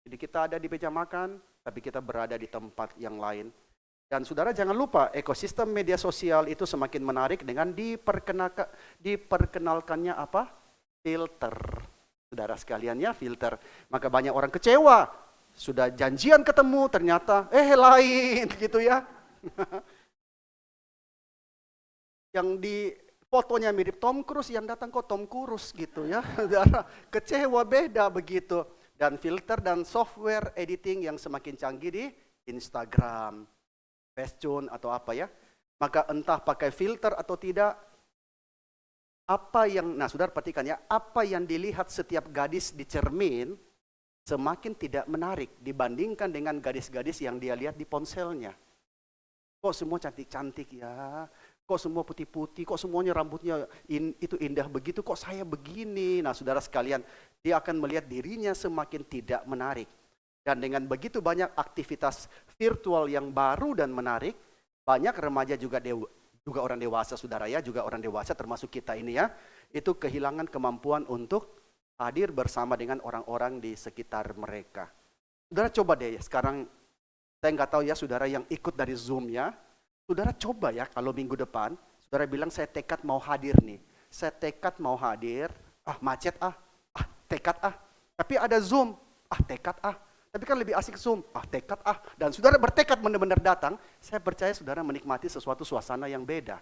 Jadi kita ada di meja makan, tapi kita berada di tempat yang lain. Dan saudara jangan lupa, ekosistem media sosial itu semakin menarik dengan diperkenalkannya apa? Filter. Saudara sekalian ya, filter. Maka banyak orang kecewa. Sudah janjian ketemu, ternyata lain gitu ya. Yang di fotonya mirip Tom Cruise, yang datang kok Tom Cruise gitu ya. Saudara, kecewa, beda begitu. Dan filter dan software editing yang semakin canggih di Instagram, Facetune atau apa ya. Maka entah pakai filter atau tidak, saudara perhatikan ya, apa yang dilihat setiap gadis di cermin semakin tidak menarik dibandingkan dengan gadis-gadis yang dia lihat di ponselnya. Kok semua cantik-cantik ya, kok semua putih-putih, kok semuanya rambutnya itu indah begitu, kok saya begini. Nah saudara sekalian, dia akan melihat dirinya semakin tidak menarik. Dan dengan begitu banyak aktivitas virtual yang baru dan menarik, banyak remaja juga juga orang dewasa saudara ya, juga orang dewasa termasuk kita ini ya, itu kehilangan kemampuan untuk hadir bersama dengan orang-orang di sekitar mereka. Saudara coba deh sekarang, saya nggak tahu ya saudara yang ikut dari Zoom ya, saudara coba ya kalau minggu depan, saudara bilang saya tekad mau hadir nih, saya tekad mau hadir, macet tekad tapi ada Zoom, tekad tapi kan lebih asik Zoom, tekad dan saudara bertekad benar-benar datang, saya percaya saudara menikmati sesuatu suasana yang beda.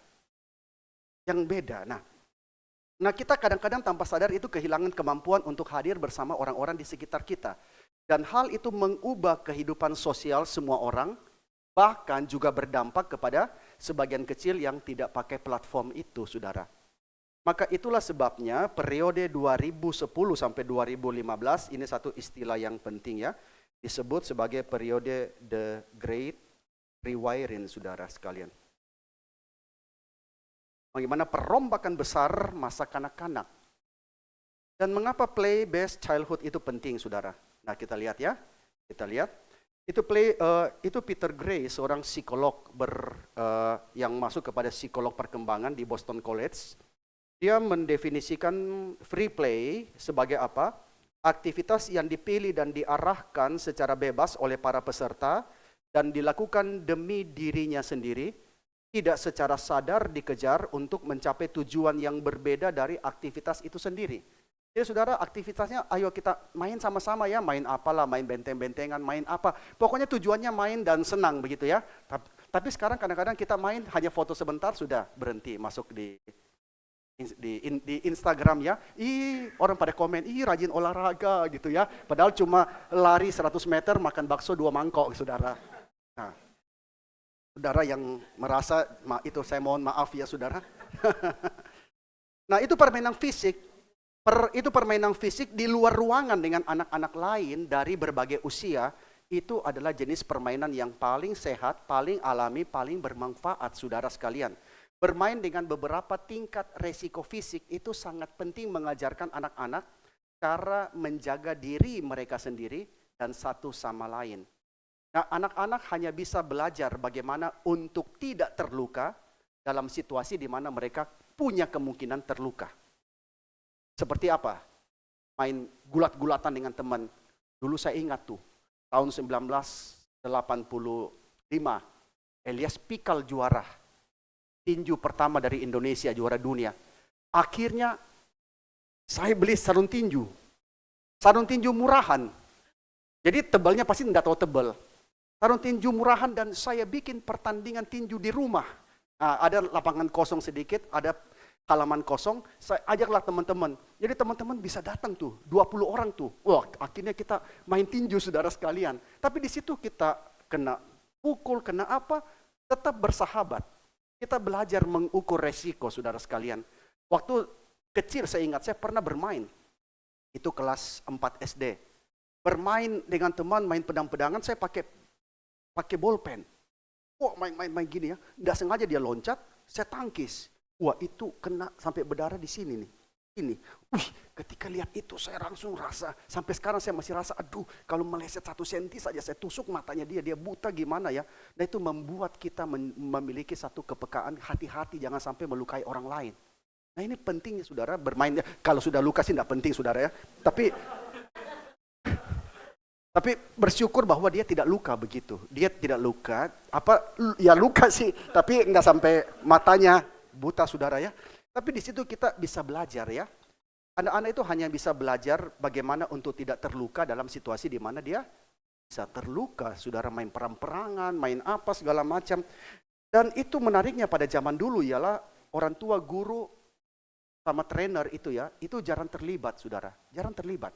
Yang beda. Nah kita kadang-kadang tanpa sadar itu kehilangan kemampuan untuk hadir bersama orang-orang di sekitar kita. Dan hal itu mengubah kehidupan sosial semua orang, bahkan juga berdampak kepada sebagian kecil yang tidak pakai platform itu, saudara. Maka itulah sebabnya periode 2010 sampai 2015, ini satu istilah yang penting ya, disebut sebagai periode The Great Rewiring, saudara sekalian. Bagaimana perombakan besar masa kanak-kanak. Dan mengapa play-based childhood itu penting, saudara? Nah, kita lihat ya. Kita lihat. Itu Peter Gray, seorang psikolog yang masuk kepada psikolog perkembangan di Boston College. Dia mendefinisikan free play sebagai apa? Aktivitas yang dipilih dan diarahkan secara bebas oleh para peserta dan dilakukan demi dirinya sendiri, tidak secara sadar dikejar untuk mencapai tujuan yang berbeda dari aktivitas itu sendiri. Jadi saudara, aktivitasnya ayo kita main sama-sama ya, main apalah, main benteng-bentengan, main apa. Pokoknya tujuannya main dan senang begitu ya. Tapi sekarang kadang-kadang kita main hanya foto sebentar sudah berhenti masuk di Instagram ya, orang pada komen, rajin olahraga gitu ya, padahal cuma lari 100 meter makan bakso 2 mangkok, saudara. Nah, saudara yang merasa, itu saya mohon maaf ya saudara. Nah itu permainan fisik, permainan fisik di luar ruangan dengan anak-anak lain dari berbagai usia, itu adalah jenis permainan yang paling sehat, paling alami, paling bermanfaat, saudara sekalian. Bermain dengan beberapa tingkat resiko fisik itu sangat penting mengajarkan anak-anak cara menjaga diri mereka sendiri dan satu sama lain. Nah, anak-anak hanya bisa belajar bagaimana untuk tidak terluka dalam situasi di mana mereka punya kemungkinan terluka. Seperti apa? Main gulat-gulatan dengan teman. Dulu saya ingat tuh, tahun 1985, Elias Pikal juara tinju pertama dari Indonesia, juara dunia. Akhirnya saya beli sarung tinju murahan. Jadi tebalnya pasti tidak terlalu tebal. Sarung tinju murahan dan saya bikin pertandingan tinju di rumah. Nah, ada lapangan kosong sedikit, ada halaman kosong, saya ajaklah teman-teman. Jadi teman-teman bisa datang tuh, 20 orang tuh. Wah, akhirnya kita main tinju saudara sekalian. Tapi di situ kita kena pukul, kena apa, tetap bersahabat. Kita belajar mengukur resiko, saudara sekalian. Waktu kecil saya ingat, saya pernah bermain. Itu kelas 4 SD. Bermain dengan teman, main pedang-pedangan, saya pakai bolpen. Wah, main gini ya. Nggak sengaja dia loncat, saya tangkis. Wah, itu kena sampai berdarah di sini nih. Ini. Ketika lihat itu saya langsung rasa, sampai sekarang saya masih rasa, aduh, kalau meleset 1 senti saja saya tusuk matanya dia buta gimana ya. Nah itu membuat kita memiliki satu kepekaan, hati-hati jangan sampai melukai orang lain. Nah ini pentingnya saudara bermain, kalau sudah luka sih tidak penting saudara ya. Tapi bersyukur bahwa dia tidak luka begitu. Dia tidak luka, luka sih, tapi enggak sampai matanya buta saudara ya. Tapi di situ kita bisa belajar ya. Anak-anak itu hanya bisa belajar bagaimana untuk tidak terluka dalam situasi di mana dia bisa terluka. Saudara main perang-perangan, main apa segala macam. Dan itu menariknya pada zaman dulu ialah orang tua, guru, sama trainer itu ya, itu jarang terlibat saudara. Jarang terlibat.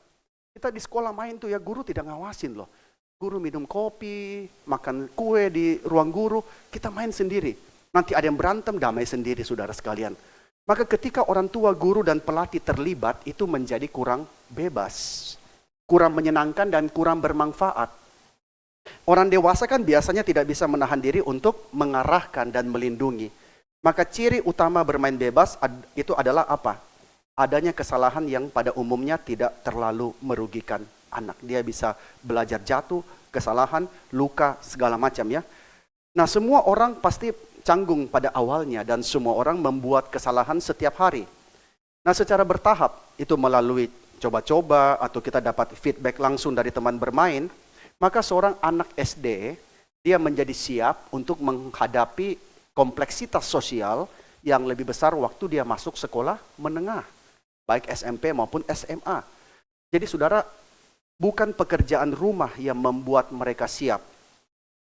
Kita di sekolah main tuh ya, guru tidak ngawasin loh. Guru minum kopi, makan kue di ruang guru, kita main sendiri. Nanti ada yang berantem, damai sendiri saudara sekalian. Maka ketika orang tua, guru, dan pelatih terlibat, itu menjadi kurang bebas, kurang menyenangkan, dan kurang bermanfaat. Orang dewasa kan biasanya tidak bisa menahan diri untuk mengarahkan dan melindungi. Maka ciri utama bermain bebas itu adalah apa? Adanya kesalahan yang pada umumnya tidak terlalu merugikan anak. Dia bisa belajar jatuh, kesalahan, luka, segala macam ya. Nah semua orang pasti canggung pada awalnya dan semua orang membuat kesalahan setiap hari. Nah, secara bertahap itu melalui coba-coba atau kita dapat feedback langsung dari teman bermain, maka seorang anak SD dia menjadi siap untuk menghadapi kompleksitas sosial yang lebih besar waktu dia masuk sekolah menengah, baik SMP maupun SMA. Jadi saudara, bukan pekerjaan rumah yang membuat mereka siap.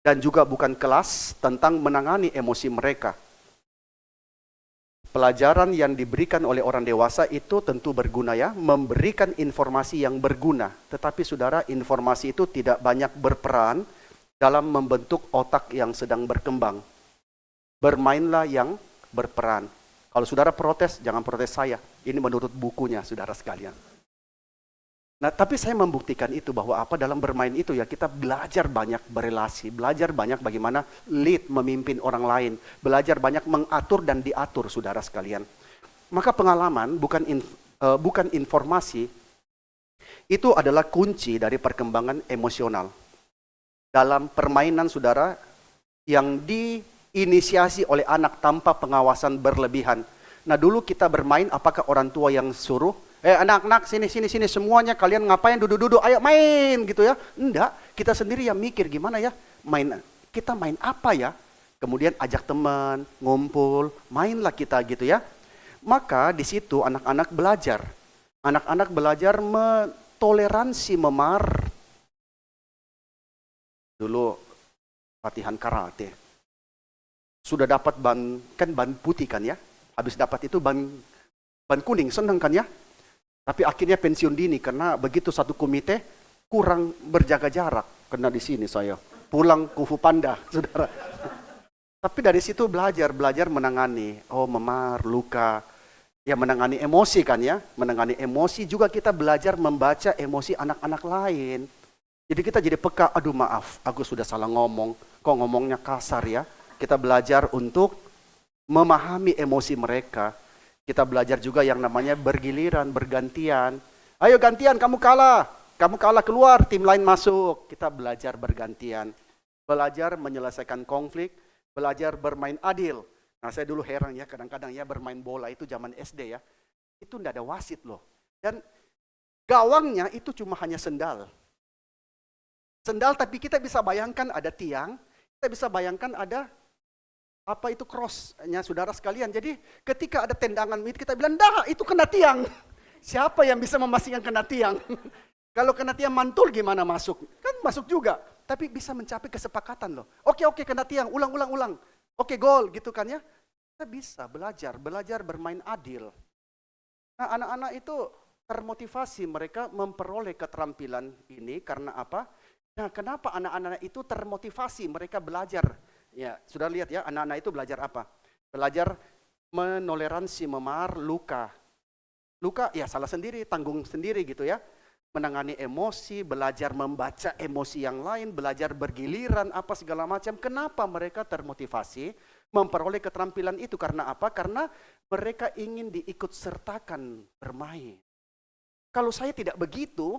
Dan juga bukan kelas tentang menangani emosi mereka. Pelajaran yang diberikan oleh orang dewasa itu tentu berguna ya, memberikan informasi yang berguna. Tetapi saudara, informasi itu tidak banyak berperan dalam membentuk otak yang sedang berkembang. Bermainlah yang berperan. Kalau saudara protes, jangan protes saya. Ini menurut bukunya, saudara sekalian. Nah, tapi saya membuktikan itu bahwa apa dalam bermain itu ya kita belajar banyak berelasi, belajar banyak bagaimana lead memimpin orang lain, belajar banyak mengatur dan diatur, saudara sekalian. Maka pengalaman bukan informasi, itu adalah kunci dari perkembangan emosional. Dalam permainan saudara yang diinisiasi oleh anak tanpa pengawasan berlebihan. Nah, dulu kita bermain apakah orang tua yang suruh? Anak-anak sini semuanya kalian ngapain duduk-duduk, ayo main gitu ya. Enggak, kita sendiri yang mikir gimana ya, kita main apa ya. Kemudian ajak teman, ngumpul, mainlah kita gitu ya. Maka di situ anak-anak belajar. Anak-anak belajar mentoleransi memar. Dulu latihan karate. Sudah dapat ban putih kan ya. Habis dapat itu ban kuning, senang kan ya. Tapi akhirnya pensiun dini karena begitu satu komite kurang berjaga jarak. Kena di sini saya. Pulang kufu panda, saudara. Tapi dari situ belajar menangani. Oh, memar, luka. Ya menangani emosi kan ya. Menangani emosi juga kita belajar membaca emosi anak-anak lain. Jadi kita jadi peka, aduh maaf, aku sudah salah ngomong. Kok ngomongnya kasar ya. Kita belajar untuk memahami emosi mereka. Kita belajar juga yang namanya bergiliran, bergantian. Ayo gantian, kamu kalah keluar, tim lain masuk. Kita belajar bergantian. Belajar menyelesaikan konflik, belajar bermain adil. Nah, saya dulu heran ya, kadang-kadang ya bermain bola itu zaman SD ya. Itu enggak ada wasit loh. Dan gawangnya itu cuma hanya sendal. Sendal tapi kita bisa bayangkan ada tiang, kita bisa bayangkan ada apa itu cross-nya saudara sekalian. Jadi ketika ada tendangan kita bilang, dah itu kena tiang. Siapa yang bisa memastikan kena tiang? Kalau kena tiang mantul gimana masuk? Kan masuk juga. Tapi bisa mencapai kesepakatan loh. Oke kena tiang, ulang. Oke gol gitu kan ya. Kita bisa belajar bermain adil. Nah anak-anak itu termotivasi mereka memperoleh keterampilan ini karena apa? Nah kenapa anak-anak itu termotivasi mereka belajar? Ya, sudah lihat ya, anak-anak itu belajar apa? Belajar menoleransi memar luka. Luka ya salah sendiri, tanggung sendiri gitu ya. Menangani emosi, belajar membaca emosi yang lain, belajar bergiliran apa segala macam. Kenapa mereka termotivasi memperoleh keterampilan itu? Karena apa? Karena mereka ingin diikut sertakan bermain. Kalau saya tidak begitu,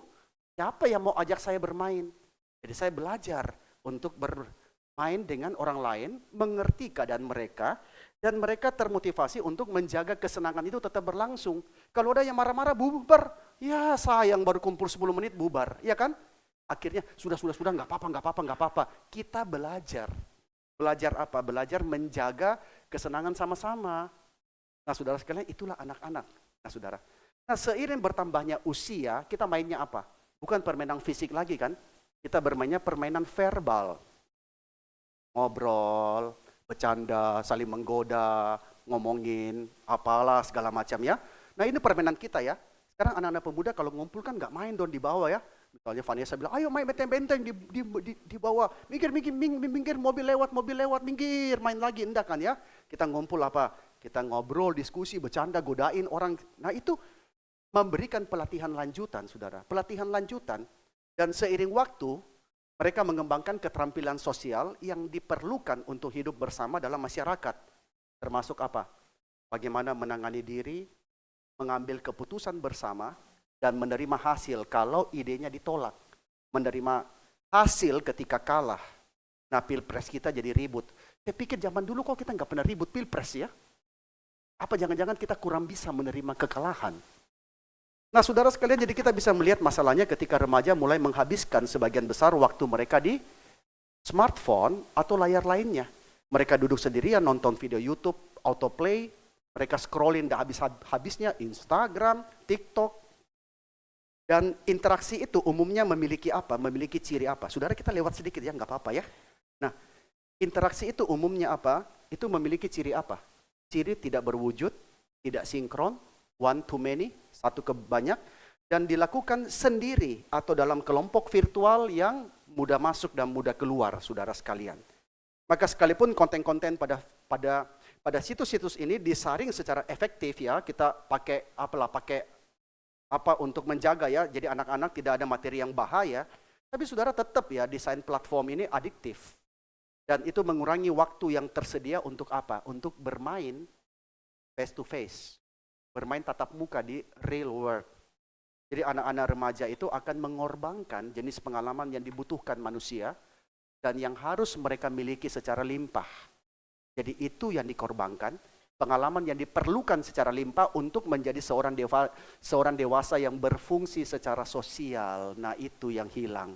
siapa yang mau ajak saya bermain? Jadi saya belajar untuk bermain dengan orang lain, mengerti keadaan mereka, dan mereka termotivasi untuk menjaga kesenangan itu tetap berlangsung. Kalau ada yang marah-marah, bubar. Ya sayang baru kumpul 10 menit bubar, ya kan? Akhirnya sudah, nggak apa-apa. Kita belajar. Belajar apa? Belajar menjaga kesenangan sama-sama. Nah saudara sekalian, itulah anak-anak. Nah saudara, seiring bertambahnya usia, kita mainnya apa? Bukan permainan fisik lagi kan? Kita bermainnya permainan verbal. Ngobrol, bercanda, saling menggoda, ngomongin apalah segala macam ya. Nah ini permainan kita ya. Sekarang anak-anak pemuda kalau ngumpul kan nggak main dong di bawah ya. Misalnya Vanessa bilang, ayo main benteng-benteng di bawah. Minggir, mobil lewat, minggir, main lagi. Enggak kan ya. Kita ngumpul apa? Kita ngobrol, diskusi, bercanda, godain orang. Nah itu memberikan pelatihan lanjutan, saudara. Pelatihan lanjutan. Dan seiring waktu, mereka mengembangkan keterampilan sosial yang diperlukan untuk hidup bersama dalam masyarakat. Termasuk apa? Bagaimana menangani diri, mengambil keputusan bersama, dan menerima hasil kalau idenya ditolak. Menerima hasil ketika kalah. Nah pilpres kita jadi ribut. Saya pikir zaman dulu kok kita nggak pernah ribut pilpres ya? Apa jangan-jangan kita kurang bisa menerima kekalahan? Nah saudara sekalian, jadi kita bisa melihat masalahnya ketika remaja mulai menghabiskan sebagian besar waktu mereka di smartphone atau layar lainnya. Mereka duduk sendirian, nonton video YouTube, autoplay, mereka scrollin nggak habis-habisnya, Instagram, TikTok. Dan interaksi itu umumnya memiliki apa? Memiliki ciri apa? Saudara kita lewat sedikit ya, nggak apa-apa ya. Nah, interaksi itu umumnya apa? Itu memiliki ciri apa? Ciri tidak berwujud, tidak sinkron, one to many, satu ke banyak, dan dilakukan sendiri atau dalam kelompok virtual yang mudah masuk dan mudah keluar, saudara sekalian. Maka sekalipun konten-konten pada situs-situs ini disaring secara efektif ya, kita pakai apa untuk menjaga ya, jadi anak-anak tidak ada materi yang bahaya, tapi saudara tetap ya desain platform ini adiktif. Dan itu mengurangi waktu yang tersedia untuk apa? Untuk bermain face to face. Bermain tatap muka di real world. Jadi anak-anak remaja itu akan mengorbankan jenis pengalaman yang dibutuhkan manusia dan yang harus mereka miliki secara limpah. Jadi itu yang dikorbankan, pengalaman yang diperlukan secara limpah untuk menjadi seorang dewasa yang berfungsi secara sosial. Nah itu yang hilang.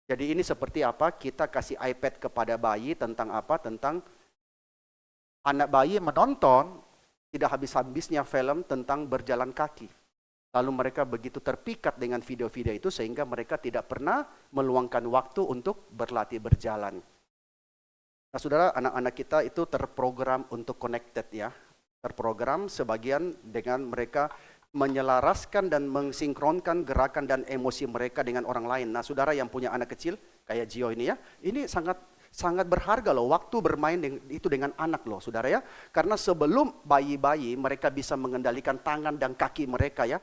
Jadi ini seperti apa? Kita kasih iPad kepada bayi tentang apa? Tentang anak bayi menonton tidak habis-habisnya film tentang berjalan kaki. Lalu mereka begitu terpikat dengan video-video itu sehingga mereka tidak pernah meluangkan waktu untuk berlatih berjalan. Nah saudara, anak-anak kita itu terprogram untuk connected ya. Terprogram sebagian dengan mereka menyelaraskan dan mensinkronkan gerakan dan emosi mereka dengan orang lain. Nah saudara yang punya anak kecil, kayak Gio ini ya, ini sangat berharga loh waktu bermain itu dengan anak loh saudara ya. Karena sebelum bayi-bayi mereka bisa mengendalikan tangan dan kaki mereka ya.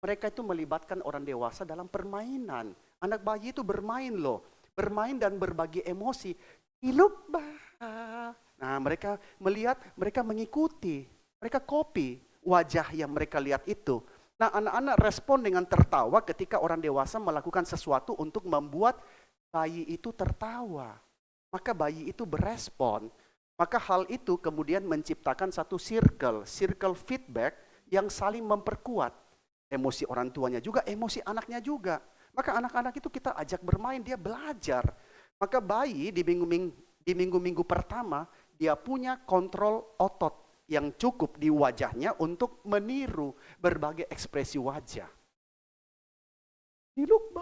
Mereka itu melibatkan orang dewasa dalam permainan. Anak bayi itu bermain loh. Bermain dan berbagi emosi. Iluk bah. Nah mereka melihat, mereka mengikuti. Mereka copy wajah yang mereka lihat itu. Nah anak-anak respon dengan tertawa ketika orang dewasa melakukan sesuatu untuk membuat bayi itu tertawa. Maka bayi itu berespon. Maka hal itu kemudian menciptakan satu circle feedback yang saling memperkuat. Emosi orang tuanya juga, emosi anaknya juga. Maka anak-anak itu kita ajak bermain, dia belajar. Maka bayi di minggu-minggu pertama, dia punya kontrol otot yang cukup di wajahnya untuk meniru berbagai ekspresi wajah. Hidup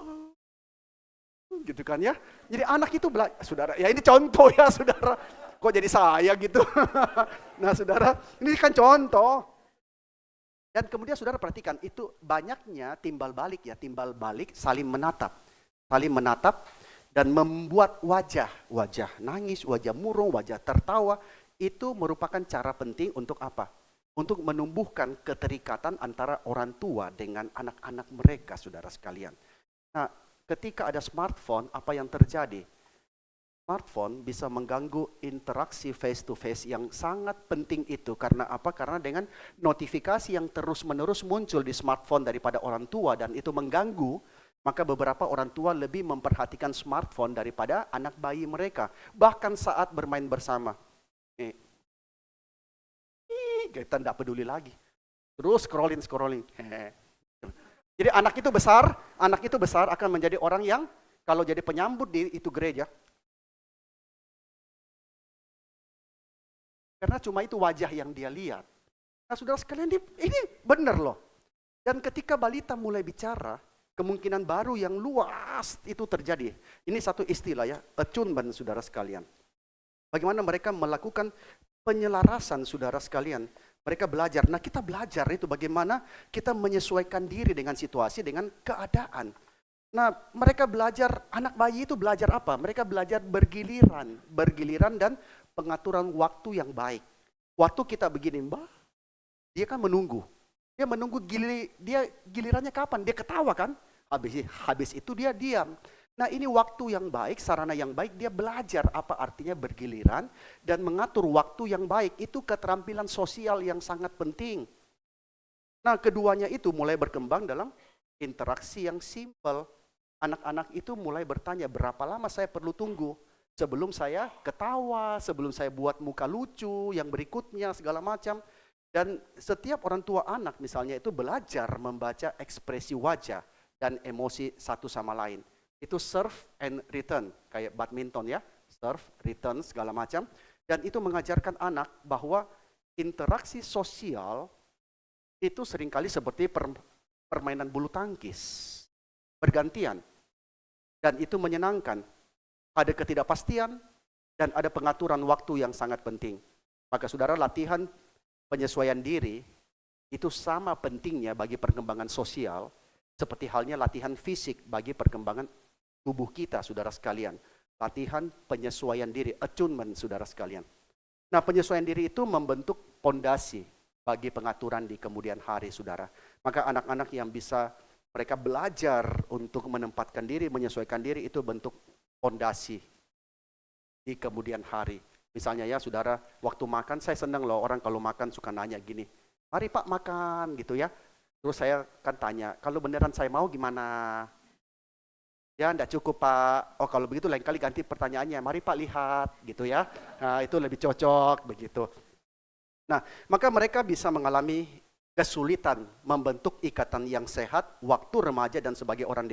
gitu kan ya. Jadi anak itu saudara, ya ini contoh ya saudara. Kok jadi saya gitu. Nah saudara, ini kan contoh. Dan kemudian saudara perhatikan, itu banyaknya timbal balik saling menatap dan membuat wajah nangis, wajah murung, wajah tertawa, itu merupakan cara penting untuk apa? Untuk menumbuhkan keterikatan antara orang tua dengan anak-anak mereka, saudara sekalian. Nah, ketika ada smartphone, apa yang terjadi? Smartphone bisa mengganggu interaksi face to face yang sangat penting itu. Karena apa? Karena dengan notifikasi yang terus-menerus muncul di smartphone daripada orang tua dan itu mengganggu, maka beberapa orang tua lebih memperhatikan smartphone daripada anak bayi mereka. Bahkan saat bermain bersama. Kita tidak peduli lagi. Terus scrolling. Jadi anak itu besar akan menjadi orang yang kalau jadi penyambut di itu gereja. Karena cuma itu wajah yang dia lihat. Nah saudara sekalian, ini benar loh. Dan ketika balita mulai bicara, kemungkinan baru yang luas itu terjadi. Ini satu istilah ya, attunement saudara sekalian. Bagaimana mereka melakukan penyelarasan saudara sekalian. Mereka belajar. Nah kita belajar itu bagaimana kita menyesuaikan diri dengan situasi, dengan keadaan. Nah mereka belajar, anak bayi itu belajar apa? Mereka belajar bergiliran dan pengaturan waktu yang baik. Waktu kita begini, dia kan menunggu. Dia menunggu gilirannya kapan? Dia ketawa kan? Habis itu dia diam. Nah ini waktu yang baik, sarana yang baik, dia belajar apa artinya bergiliran dan mengatur waktu yang baik. Itu keterampilan sosial yang sangat penting. Nah keduanya itu mulai berkembang dalam interaksi yang simpel. Anak-anak itu mulai bertanya, berapa lama saya perlu tunggu? Sebelum saya ketawa, sebelum saya buat muka lucu, yang berikutnya segala macam. Dan setiap orang tua anak misalnya itu belajar membaca ekspresi wajah dan emosi satu sama lain. Itu serve and return, kayak badminton ya, serve, return, segala macam. Dan itu mengajarkan anak bahwa interaksi sosial itu seringkali seperti permainan bulu tangkis, bergantian. Dan itu menyenangkan. Ada ketidakpastian dan ada pengaturan waktu yang sangat penting. Maka saudara, latihan penyesuaian diri itu sama pentingnya bagi perkembangan sosial seperti halnya latihan fisik bagi perkembangan tubuh kita, saudara sekalian. Latihan penyesuaian diri, attunement, saudara sekalian. Nah, penyesuaian diri itu membentuk pondasi bagi pengaturan di kemudian hari, saudara. Maka anak-anak yang bisa mereka belajar untuk menempatkan diri, menyesuaikan diri, itu bentuk pondasi di kemudian hari. Misalnya ya saudara, waktu makan saya senang loh orang kalau makan suka nanya gini, mari Pak makan gitu ya. Terus saya kan tanya, kalau beneran saya mau gimana? Ya enggak cukup Pak, oh kalau begitu lain kali ganti pertanyaannya, mari Pak lihat gitu ya. Nah itu lebih cocok begitu. Nah maka mereka bisa mengalami kesulitan membentuk ikatan yang sehat waktu remaja dan sebagai orang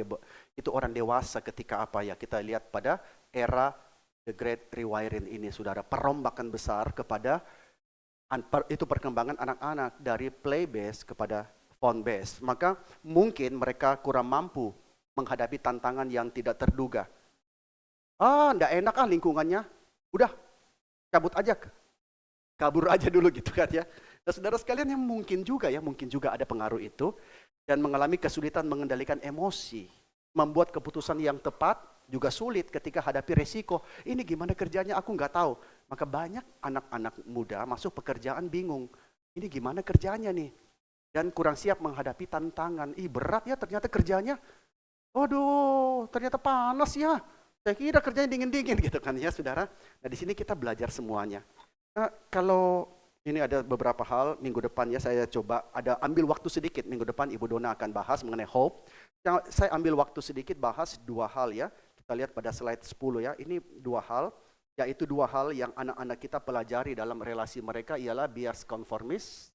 dewasa ketika apa ya, kita lihat pada era The Great Rewiring ini, saudara, perombakan besar kepada itu perkembangan anak-anak dari play base kepada phone base. Maka mungkin mereka kurang mampu menghadapi tantangan yang tidak terduga. Enggak enak lingkungannya, udah cabut aja, kabur aja dulu gitu kan ya. Dan saudara sekalian yang mungkin juga ada pengaruh itu dan mengalami kesulitan mengendalikan emosi, membuat keputusan yang tepat juga sulit ketika hadapi resiko. Ini gimana kerjanya aku nggak tahu. Maka banyak anak-anak muda masuk pekerjaan bingung. Ini gimana kerjanya nih? Dan kurang siap menghadapi tantangan. Berat ya ternyata kerjanya. Waduh, ternyata panas ya. Saya kira kerjanya dingin-dingin gitu kan ya saudara. Nah di sini kita belajar semuanya. Nah kalau ini ada beberapa hal, minggu depan ya saya coba ambil waktu sedikit. Minggu depan Ibu Dona akan bahas mengenai hope. Saya ambil waktu sedikit bahas 2 hal ya. Kita lihat pada slide 10 ya, ini 2 hal, yaitu 2 hal yang anak-anak kita pelajari dalam relasi mereka ialah bias conformist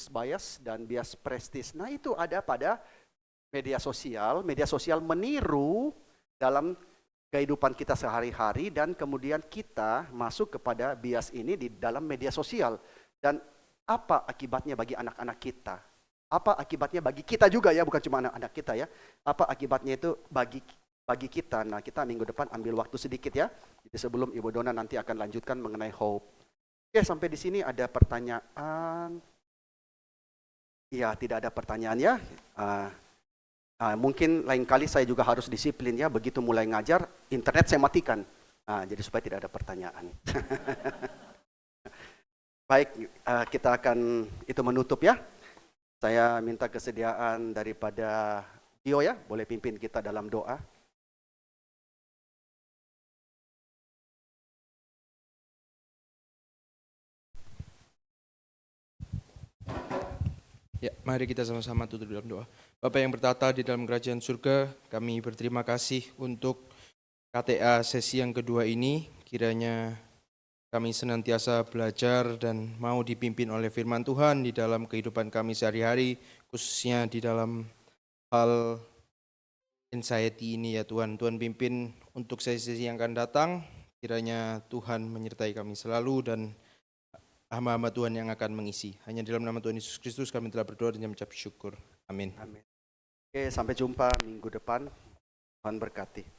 bias, dan bias prestige. Nah itu ada pada media sosial meniru dalam kehidupan kita sehari-hari dan kemudian kita masuk kepada bias ini di dalam media sosial. Dan apa akibatnya bagi anak-anak kita? Apa akibatnya bagi kita juga ya, bukan cuma anak-anak kita ya. Apa akibatnya itu bagi kita. Nah kita minggu depan ambil waktu sedikit ya. Jadi sebelum Ibu Dona nanti akan lanjutkan mengenai hope. Oke, sampai di sini ada pertanyaan? Iya, tidak ada pertanyaan ya. Mungkin lain kali saya juga harus disiplin ya. Begitu mulai ngajar, internet saya matikan. Jadi supaya tidak ada pertanyaan. Baik, kita akan itu menutup ya. Saya minta kesediaan daripada Gio ya, boleh pimpin kita dalam doa. Ya, mari kita sama-sama tutup dalam doa. Bapa yang bertata di dalam kerajaan surga, kami berterima kasih untuk KTA sesi yang kedua ini. Kiranya kami senantiasa belajar dan mau dipimpin oleh firman Tuhan di dalam kehidupan kami sehari-hari, khususnya di dalam hal anxiety ini ya Tuhan. Tuhan pimpin untuk sesi-sesi yang akan datang, kiranya Tuhan menyertai kami selalu dan hamba-hamba Tuhan yang akan mengisi. Hanya dalam nama Tuhan Yesus Kristus kami telah berdoa dan mengucap syukur. Amin. Amin. Oke, sampai jumpa minggu depan. Tuhan berkati.